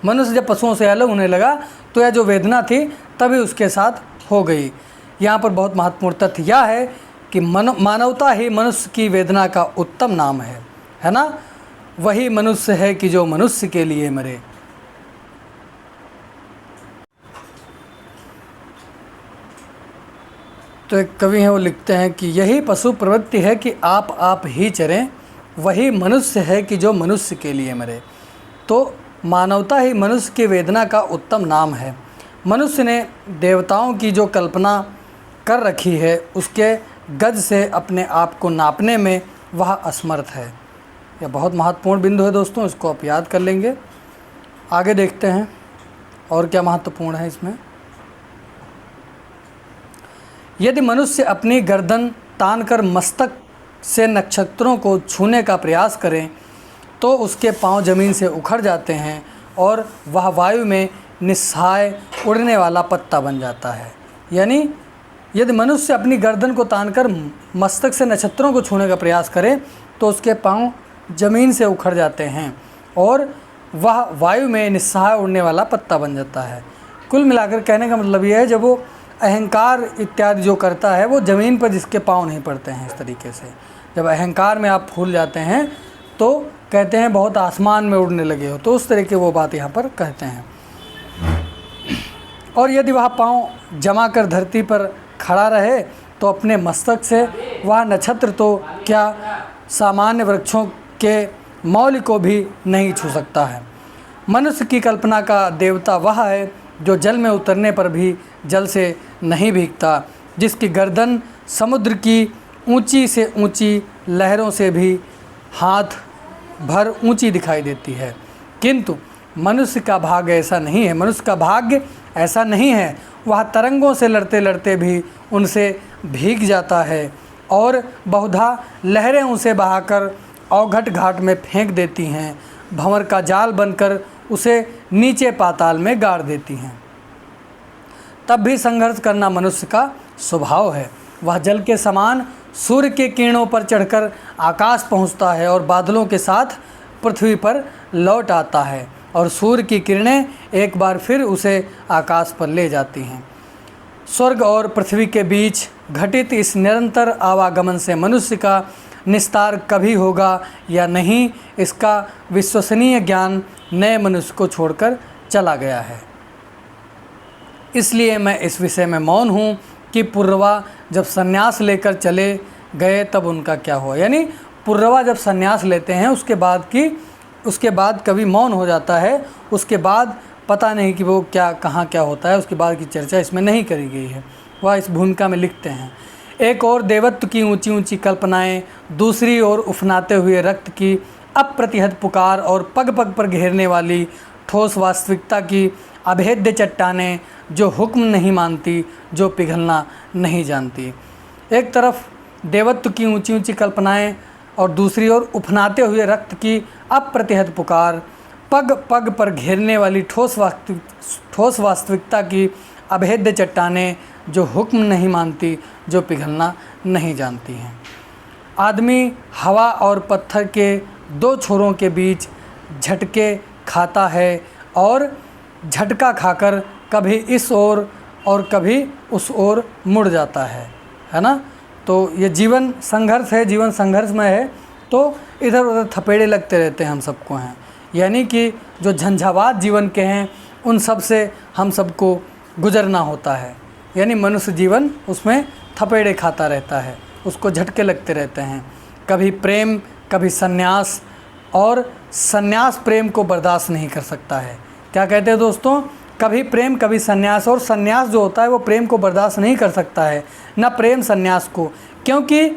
मनुष्य जब पशुओं से अलग होने लगा तो यह जो वेदना थी तभी उसके साथ हो गई। यहाँ पर बहुत महत्वपूर्ण तथ्य यह है कि मानवता ही मनुष्य की वेदना का उत्तम नाम है ना? वही मनुष्य है कि जो मनुष्य के लिए मरे। तो एक कवि हैं, वो लिखते हैं कि यही पशु प्रवृत्ति है कि आप ही चरें, वही मनुष्य है कि जो मनुष्य के लिए मरे। तो मानवता ही मनुष्य की वेदना का उत्तम नाम है। मनुष्य ने देवताओं की जो कल्पना कर रखी है उसके गज से अपने आप को नापने में वह असमर्थ है। यह बहुत महत्वपूर्ण बिंदु है दोस्तों, इसको आप याद कर लेंगे। आगे देखते हैं और क्या महत्वपूर्ण है इसमें। यदि मनुष्य अपनी गर्दन तानकर मस्तक से नक्षत्रों को छूने का प्रयास करें तो उसके पांव जमीन से उखड़ जाते हैं और वह वायु में निस्सहाय उड़ने वाला पत्ता बन जाता है। यानी यदि मनुष्य अपनी गर्दन को तानकर मस्तक से नक्षत्रों को छूने का प्रयास करे तो उसके पांव जमीन से उखड़ जाते हैं और वह वायु में निस्सहाय उड़ने वाला पत्ता बन जाता है। कुल मिलाकर कहने का मतलब यह है, जब वो अहंकार इत्यादि जो करता है वो ज़मीन पर जिसके पाँव नहीं पड़ते हैं। इस तरीके से जब अहंकार में आप फूल जाते हैं तो कहते हैं बहुत आसमान में उड़ने लगे हो, तो उस तरह के वो बात यहाँ पर कहते हैं। और यदि वह पाँव जमा कर धरती पर खड़ा रहे तो अपने मस्तक से वह नक्षत्र तो क्या सामान्य वृक्षों के मौल को भी नहीं छू सकता है। मनुष्य की कल्पना का देवता वह है जो जल में उतरने पर भी जल से नहीं भीगता, जिसकी गर्दन समुद्र की ऊंची से ऊंची लहरों से भी हाथ भर ऊंची दिखाई देती है। किंतु मनुष्य का भाग्य ऐसा नहीं है। मनुष्य का भाग्य ऐसा नहीं है। वह तरंगों से लड़ते लड़ते भी उनसे भीग जाता है और बहुधा लहरें उसे बहाकर अवघट घाट में फेंक देती हैं, भंवर का जाल बनकर उसे नीचे पाताल में गाड़ देती हैं। तब भी संघर्ष करना मनुष्य का स्वभाव है। वह जल के समान सूर्य के किरणों पर चढ़कर आकाश पहुंचता है और बादलों के साथ पृथ्वी पर लौट आता है और सूर्य की किरणें एक बार फिर उसे आकाश पर ले जाती हैं। स्वर्ग और पृथ्वी के बीच घटित इस निरंतर आवागमन से मनुष्य का निस्तार कभी होगा या नहीं, इसका विश्वसनीय ज्ञान नए मनुष्य को छोड़कर चला गया है। इसलिए मैं इस विषय में मौन हूँ कि पुर्रवा जब संन्यास लेकर चले गए तब उनका क्या हुआ। यानी पुर्रवा जब संन्यास लेते हैं उसके बाद कभी मौन हो जाता है, उसके बाद पता नहीं कि वो कहाँ क्या होता है, उसके बाद की चर्चा इसमें नहीं करी गई है। वह इस भूमिका में लिखते हैं, एक और देवत्व की ऊंची ऊंची कल्पनाएं, दूसरी ओर उफनाते हुए रक्त की अप्रतिहत पुकार और पग पग पर घेरने वाली ठोस वास्तविकता की अभेद्य चट्टानें जो हुक्म नहीं मानती, जो पिघलना नहीं जानती। एक तरफ देवत्व की ऊंची ऊंची कल्पनाएं और दूसरी ओर उफनाते हुए रक्त की अप्रतिहत पुकार, पग पग पर घेरने वाली ठोस वास्तविकता की अभेद्य चट्टानें जो हुक्म नहीं मानती, जो पिघलना नहीं जानती हैं। आदमी हवा और पत्थर के दो छोरों के बीच झटके खाता है और झटका खाकर कभी इस ओर और कभी उस ओर मुड़ जाता है ना। तो ये जीवन संघर्ष है, जीवन संघर्षमय है, तो इधर उधर थपेड़े लगते रहते हैं हम सबको हैं। यानी कि जो झंझावात जीवन के हैं उन सब से हम सबको गुजरना होता है। यानी मनुष्य जीवन उसमें थपेड़े खाता रहता है, उसको झटके लगते रहते हैं, कभी प्रेम कभी सन्यास, और सन्यास प्रेम को बर्दाश्त नहीं कर सकता है। क्या कहते हैं दोस्तों, कभी प्रेम कभी सन्यास, और सन्यास जो होता है वो प्रेम को बर्दाश्त नहीं कर सकता है, न प्रेम सन्यास को, क्योंकि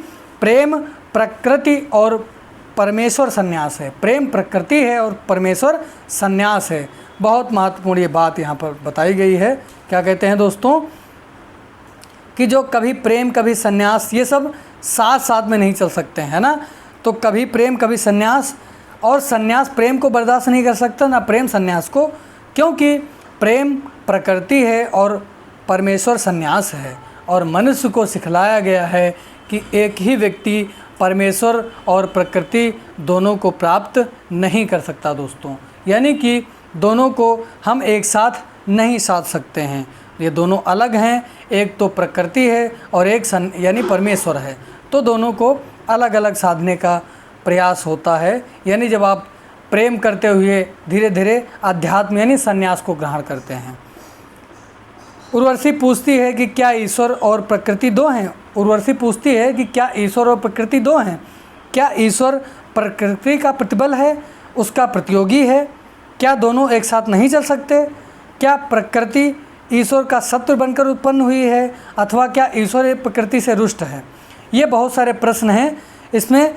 प्रेम प्रकृति और परमेश्वर सन्यास है। प्रेम प्रकृति है और परमेश्वर सन्यास है। बहुत महत्वपूर्ण ये बात यहाँ पर बताई गई है। क्या कहते हैं दोस्तों कि जो कभी प्रेम कभी सन्यास, ये सब साथ साथ में नहीं चल सकते हैं ना। तो कभी प्रेम कभी सन्यास, और सन्यास प्रेम को बर्दाश्त नहीं कर सकता, ना प्रेम सन्यास को, क्योंकि प्रेम प्रकृति है और परमेश्वर सन्यास है। और मनुष्य को सिखलाया गया है कि एक ही व्यक्ति परमेश्वर और प्रकृति दोनों को प्राप्त नहीं कर सकता दोस्तों। यानी कि दोनों को हम एक साथ नहीं साध सकते हैं, ये दोनों अलग हैं। एक तो प्रकृति है और एक यानी परमेश्वर है, तो दोनों को अलग अलग साधने का प्रयास होता है। यानी जब आप प्रेम करते हुए धीरे धीरे अध्यात्म यानी संन्यास को ग्रहण करते हैं। उर्वशी पूछती है कि क्या ईश्वर और प्रकृति दो हैं। उर्वशी पूछती है कि क्या ईश्वर और प्रकृति दो हैं। क्या ईश्वर प्रकृति का प्रतिबल है, उसका प्रतियोगी है? क्या दोनों एक साथ नहीं चल सकते? क्या प्रकृति ईश्वर का शत्रु बनकर उत्पन्न हुई है, अथवा क्या ईश्वर प्रकृति से रुष्ट है? ये बहुत सारे प्रश्न हैं। इसमें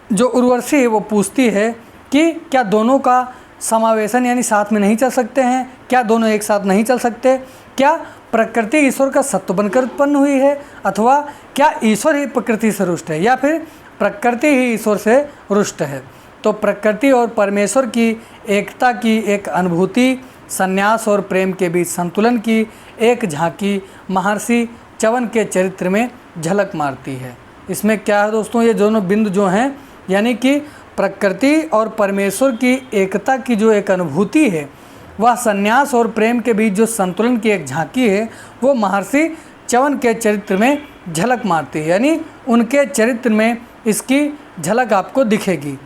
जो उर्वशी है वो पूछती है कि क्या दोनों का समावेशन यानी साथ में नहीं चल सकते हैं? क्या दोनों एक साथ नहीं चल सकते? क्या प्रकृति ईश्वर का सत्व बनकर उत्पन्न हुई है, अथवा क्या ईश्वर ही प्रकृति से रुष्ट है, या फिर प्रकृति ही ईश्वर से रुष्ट है? तो प्रकृति और परमेश्वर की एकता की एक अनुभूति, संन्यास और प्रेम के बीच संतुलन की एक झांकी महर्षि च्यवन के चरित्र में झलक मारती है। इसमें क्या है दोस्तों, ये दोनों बिंदु जो हैं, यानी कि प्रकृति और परमेश्वर की एकता की जो एक अनुभूति है, वह संन्यास और प्रेम के बीच जो संतुलन की एक झांकी है, वो महर्षि च्यवन के चरित्र में झलक मारती है। यानी उनके चरित्र में इसकी झलक आपको दिखेगी।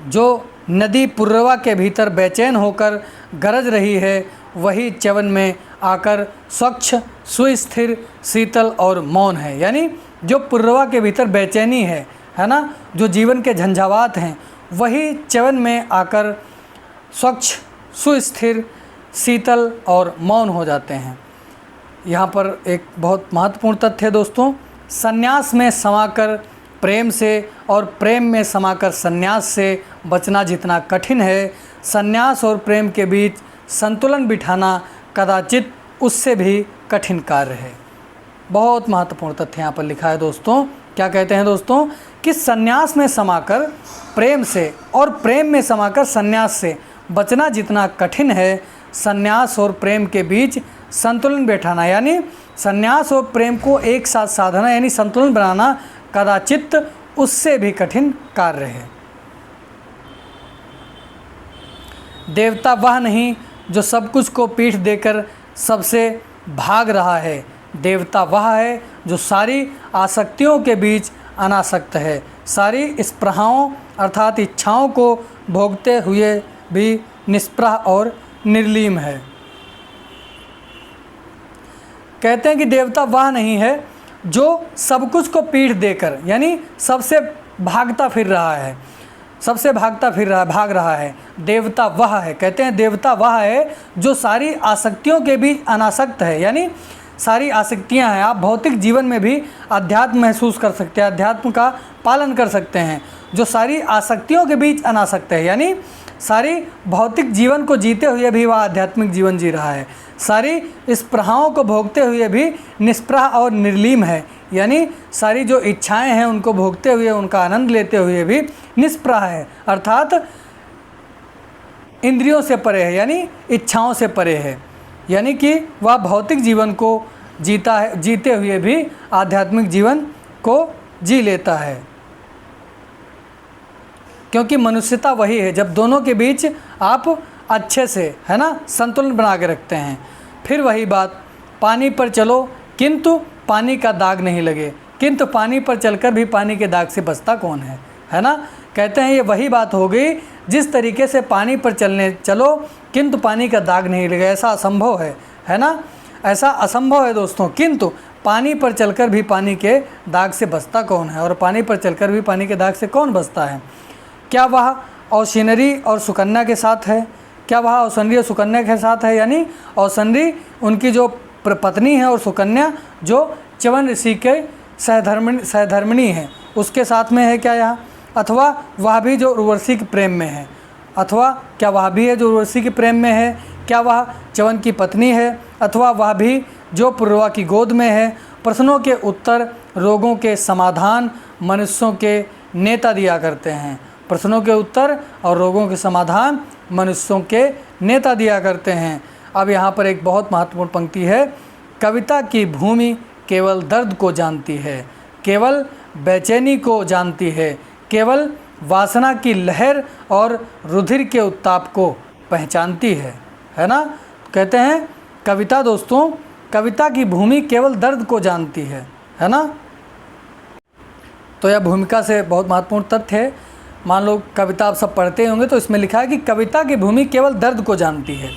जो नदी पुर्रवा के भीतर बेचैन होकर गरज रही है, वही च्यवन में आकर स्वच्छ, सुस्थिर, शीतल और मौन है। यानी जो पुर्रवा के भीतर बेचैनी है ना, जो जीवन के झंझावात हैं, वही च्यवन में आकर स्वच्छ, सुस्थिर, शीतल और मौन हो जाते हैं। यहाँ पर एक बहुत महत्वपूर्ण तथ्य है दोस्तों, संन्यास में समाकर प्रेम से और प्रेम में समाकर संन्यास से बचना जितना कठिन है, संन्यास और प्रेम के बीच संतुलन बिठाना कदाचित उससे भी कठिन कार्य है। बहुत महत्वपूर्ण तथ्य यहाँ पर लिखा है दोस्तों। क्या कहते हैं दोस्तों कि संन्यास में समाकर प्रेम से और प्रेम में समाकर संन्यास से बचना जितना कठिन है, संन्यास और प्रेम के बीच संतुलन बैठाना यानी संन्यास और प्रेम को एक साथ साधना यानी संतुलन बनाना कदाचित उससे भी कठिन कार्य है। देवता वह नहीं जो सब कुछ को पीठ देकर सबसे भाग रहा है, देवता वह है जो सारी आसक्तियों के बीच अनासक्त है, सारी स्पृहाओं अर्थात इच्छाओं को भोगते हुए भी निष्प्रह और निर्लीम है। कहते हैं कि देवता वह नहीं है जो सब कुछ को पीठ देकर, यानी सबसे भागता फिर रहा है, भाग रहा है। देवता वह है, कहते हैं देवता वह है जो सारी आसक्तियों के बीच अनासक्त है, यानी सारी आसक्तियां हैं। आप भौतिक जीवन में भी अध्यात्म महसूस कर सकते हैं, अध्यात्म का पालन कर सकते हैं। जो सारी आसक्तियों के बीच अनासक्त है, यानी सारी भौतिक जीवन को जीते हुए भी वह आध्यात्मिक जीवन जी रहा है। सारी स्पृहाओं को भोगते हुए भी निष्प्रह और निर्लीम है, यानी सारी जो इच्छाएं हैं उनको भोगते हुए, उनका आनंद लेते हुए भी निष्प्रह है, अर्थात इंद्रियों से परे है, यानी इच्छाओं से परे है। यानी कि वह भौतिक जीवन को जीते हुए भी आध्यात्मिक जीवन को जी लेता है। क्योंकि मनुष्यता वही है जब दोनों के बीच आप अच्छे से, है ना, संतुलन बना के रखते हैं। फिर वही बात, पानी पर चलो किंतु पानी का दाग नहीं लगे, किंतु पानी पर चलकर भी पानी के दाग से बचता कौन है ना। कहते हैं ये वही बात हो गई, जिस तरीके से पानी पर चलो किंतु पानी का दाग नहीं लगे, ऐसा असंभव है ना, ऐसा असंभव है दोस्तों। किंतु पानी पर चलकर भी पानी के दाग से बचता कौन है, और पानी पर चलकर भी पानी के दाग से कौन बचता है? क्या वह औशनरी और सुकन्या के साथ है? क्या वह औशनरी और सुकन्या के साथ है? यानी औशनरी उनकी जो पत्नी है और सुकन्या जो च्यवन ऋषि के सहधर्मिणी है उसके साथ में है क्या यहाँ? अथवा वह भी जो उर्वशी के प्रेम में है, अथवा क्या वह भी है जो उर्वशी के प्रेम में है? क्या वह च्यवन की पत्नी है? अथवा वह भी जो पुरुरवा की गोद में है? प्रश्नों के उत्तर रोगों के समाधान मनुष्यों के नेता दिया करते हैं। प्रश्नों के उत्तर और रोगों के समाधान मनुष्यों के नेता दिया करते हैं। अब यहाँ पर एक बहुत महत्वपूर्ण पंक्ति है, कविता की भूमि केवल दर्द को जानती है, केवल बेचैनी को जानती है, केवल वासना की लहर और रुधिर के उत्ताप को पहचानती है ना। कहते हैं कविता दोस्तों, कविता की भूमि केवल दर्द को जानती है ना। तो यह भूमिका से बहुत महत्वपूर्ण तथ्य है। मान लो कविता आप सब पढ़ते होंगे तो इसमें लिखा है कि कविता की भूमि केवल दर्द को जानती है,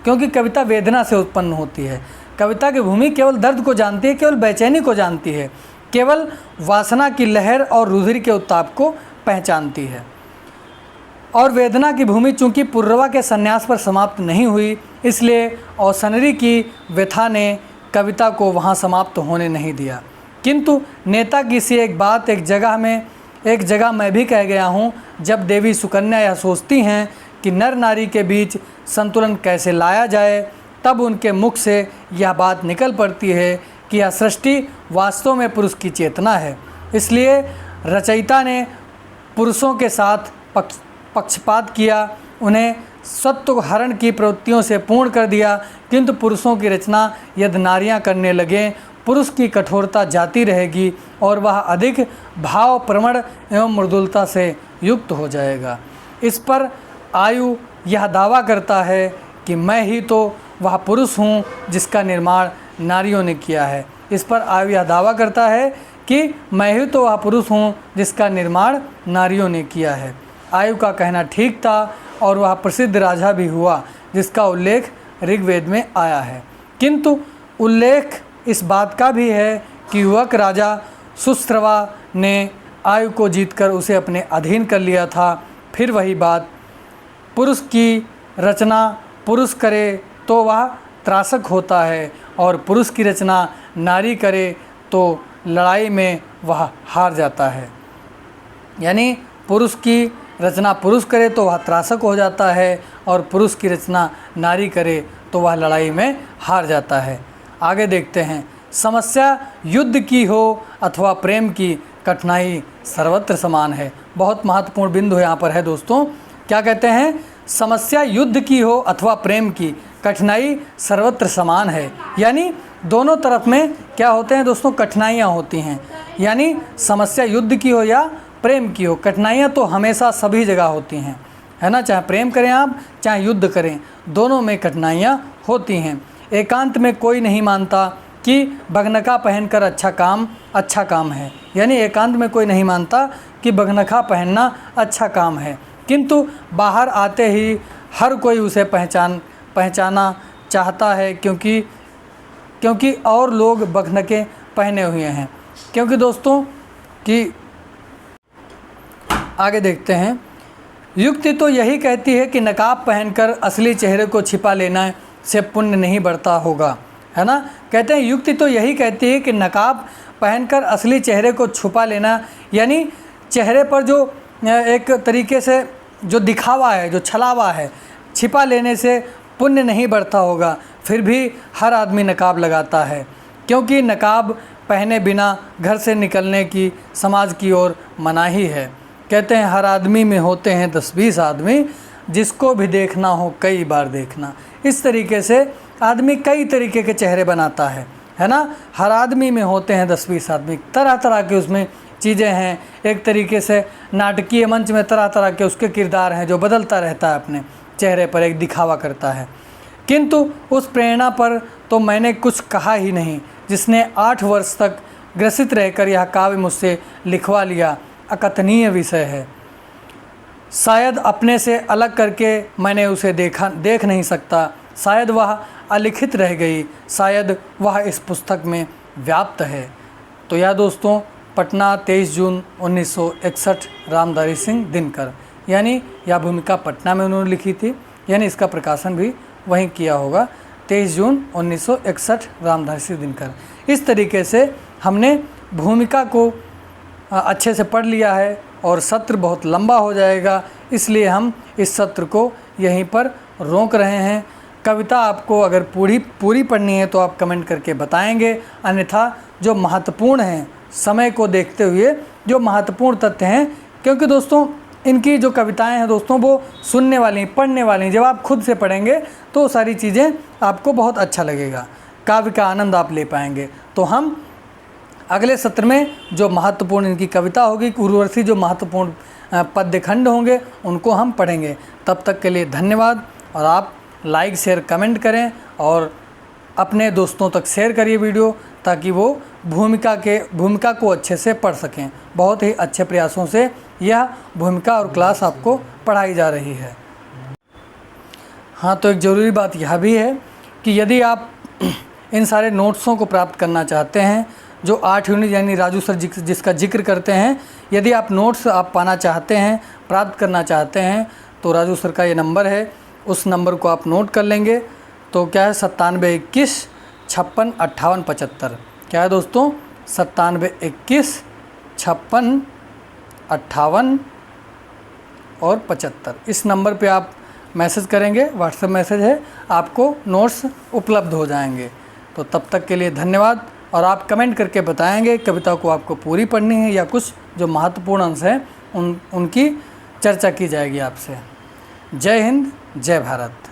क्योंकि कविता वेदना से उत्पन्न होती है। कविता की भूमि केवल दर्द को जानती है, केवल बेचैनी को जानती है, केवल वासना की लहर और रुधिर के उत्ताप को पहचानती है। और वेदना की भूमि चूंकि पुरुरवा के संन्यास पर समाप्त नहीं हुई, इसलिए औशनरी की व्यथा ने कविता को वहाँ समाप्त होने नहीं दिया। किंतु नेता की सी एक जगह मैं भी कह गया हूँ, जब देवी सुकन्या यह सोचती हैं कि नर नारी के बीच संतुलन कैसे लाया जाए, तब उनके मुख से यह बात निकल पड़ती है कि यह सृष्टि वास्तव में पुरुष की चेतना है। इसलिए रचयिता ने पुरुषों के साथ पक्षपात किया, उन्हें सत्व हरण की प्रवृत्तियों से पूर्ण कर दिया। किंतु पुरुषों की रचना यदि नारियां करने लगें, पुरुष की कठोरता जाती रहेगी और वह अधिक भाव प्रवण एवं मृदुलता से युक्त हो जाएगा। इस पर आयु यह दावा करता है कि मैं ही तो वह पुरुष हूँ जिसका निर्माण नारियों ने किया है। इस पर आयु यह दावा करता है कि मैं ही तो वह पुरुष हूँ जिसका निर्माण नारियों ने किया है। आयु का कहना ठीक था और वह प्रसिद्ध राजा भी हुआ जिसका उल्लेख ऋग्वेद में आया है। किंतु उल्लेख इस बात का भी है कि युवक राजा सुश्रवा ने आयु को जीतकर उसे अपने अधीन कर लिया था। फिर वही बात, पुरुष की रचना पुरुष करे तो वह त्रासक होता है और पुरुष की रचना नारी करे तो लड़ाई में वह हार जाता है। यानी पुरुष की रचना पुरुष करे तो वह त्रासक हो जाता है और पुरुष की रचना नारी करे तो वह लड़ाई में हार जाता है। आगे देखते हैं, समस्या युद्ध की हो अथवा प्रेम की, कठिनाई सर्वत्र समान है। बहुत महत्वपूर्ण बिंदु यहाँ पर है दोस्तों। क्या कहते हैं? समस्या युद्ध की हो अथवा प्रेम की, कठिनाई सर्वत्र समान है। यानी दोनों तरफ में क्या होते हैं दोस्तों? कठिनाइयाँ होती हैं। यानी समस्या युद्ध की हो या प्रेम की हो, कठिनाइयाँ तो हमेशा सभी जगह होती हैं, है ना। चाहे प्रेम करें आप, चाहे युद्ध करें, दोनों में कठिनाइयाँ होती हैं। एकांत में कोई नहीं मानता कि बगनका पहनकर अच्छा काम है, यानी एकांत में कोई नहीं मानता कि बगनका पहनना अच्छा काम है, किंतु बाहर आते ही हर कोई उसे पहचाना चाहता है क्योंकि और लोग बगनके पहने हुए हैं। क्योंकि दोस्तों कि आगे देखते हैं, युक्ति तो यही कहती है कि नकाब पहनकर असली चेहरे को छिपा लेना से पुण्य नहीं बढ़ता होगा, है ना। कहते हैं युक्ति तो यही कहती है कि नकाब पहनकर असली चेहरे को छुपा लेना, यानी चेहरे पर जो एक तरीके से जो दिखावा है, जो छलावा है, छिपा लेने से पुण्य नहीं बढ़ता होगा। फिर भी हर आदमी नकाब लगाता है, क्योंकि नकाब पहने बिना घर से निकलने की समाज की ओर मनाही है। कहते हैं हर आदमी में होते हैं 10-20 आदमी, जिसको भी देखना हो कई बार देखना। इस तरीके से आदमी कई तरीके के चेहरे बनाता है ना। हर आदमी में होते हैं 10-20 आदमी, तरह तरह के उसमें चीज़ें हैं। एक तरीके से नाटकीय मंच में तरह तरह के उसके किरदार हैं जो बदलता रहता है, अपने चेहरे पर एक दिखावा करता है। किंतु उस प्रेरणा पर तो मैंने कुछ कहा ही नहीं, जिसने 8 वर्ष तक ग्रसित रहकर यह काव्य मुझसे लिखवा लिया, अकथनीय विषय है। शायद अपने से अलग करके मैंने उसे देख नहीं सकता, शायद वह अलिखित रह गई, शायद वह इस पुस्तक में व्याप्त है। तो यह दोस्तों पटना 23 जून 1961 रामधारी सिंह दिनकर, यानी यह भूमिका पटना में उन्होंने लिखी थी, यानी इसका प्रकाशन भी वहीं किया होगा 23 जून 1961 रामधारी सिंह दिनकर। इस तरीके से हमने भूमिका को अच्छे से पढ़ लिया है और सत्र बहुत लंबा हो जाएगा, इसलिए हम इस सत्र को यहीं पर रोक रहे हैं। कविता आपको अगर पूरी पढ़नी है तो आप कमेंट करके बताएंगे, अन्यथा जो महत्वपूर्ण हैं, समय को देखते हुए जो महत्वपूर्ण तथ्य हैं, क्योंकि दोस्तों इनकी जो कविताएं हैं दोस्तों वो सुनने वाली, पढ़ने वाली, जब आप खुद से पढ़ेंगे तो सारी चीज़ें आपको बहुत अच्छा लगेगा, काव्य का आनंद आप ले पाएंगे। तो हम अगले सत्र में जो महत्वपूर्ण इनकी कविता होगी, उर्वशी जो महत्वपूर्ण पद्य खंड होंगे उनको हम पढ़ेंगे। तब तक के लिए धन्यवाद, और आप लाइक शेयर कमेंट करें और अपने दोस्तों तक शेयर करिए वीडियो, ताकि वो भूमिका को अच्छे से पढ़ सकें। बहुत ही अच्छे प्रयासों से यह भूमिका और क्लास आपको पढ़ाई जा रही है। हाँ, तो एक ज़रूरी बात यह भी है कि यदि आप इन सारे नोट्सों को प्राप्त करना चाहते हैं, जो 8 यूनिट यानी राजू सर जिसका जिक्र करते हैं, यदि आप नोट्स आप पाना चाहते हैं, प्राप्त करना चाहते हैं, तो राजू सर का ये नंबर है, उस नंबर को आप नोट कर लेंगे। तो क्या है 97 21 56 58 75। क्या है दोस्तों 97 21 56 58 और 75। इस नंबर पे आप मैसेज करेंगे, व्हाट्सएप मैसेज है, आपको नोट्स उपलब्ध हो जाएंगे। तो तब तक के लिए धन्यवाद, और आप कमेंट करके बताएंगे कविता को आपको पूरी पढ़नी है या कुछ जो महत्वपूर्ण अंश हैं उनकी चर्चा की जाएगी आपसे। जय हिंद, जय भारत।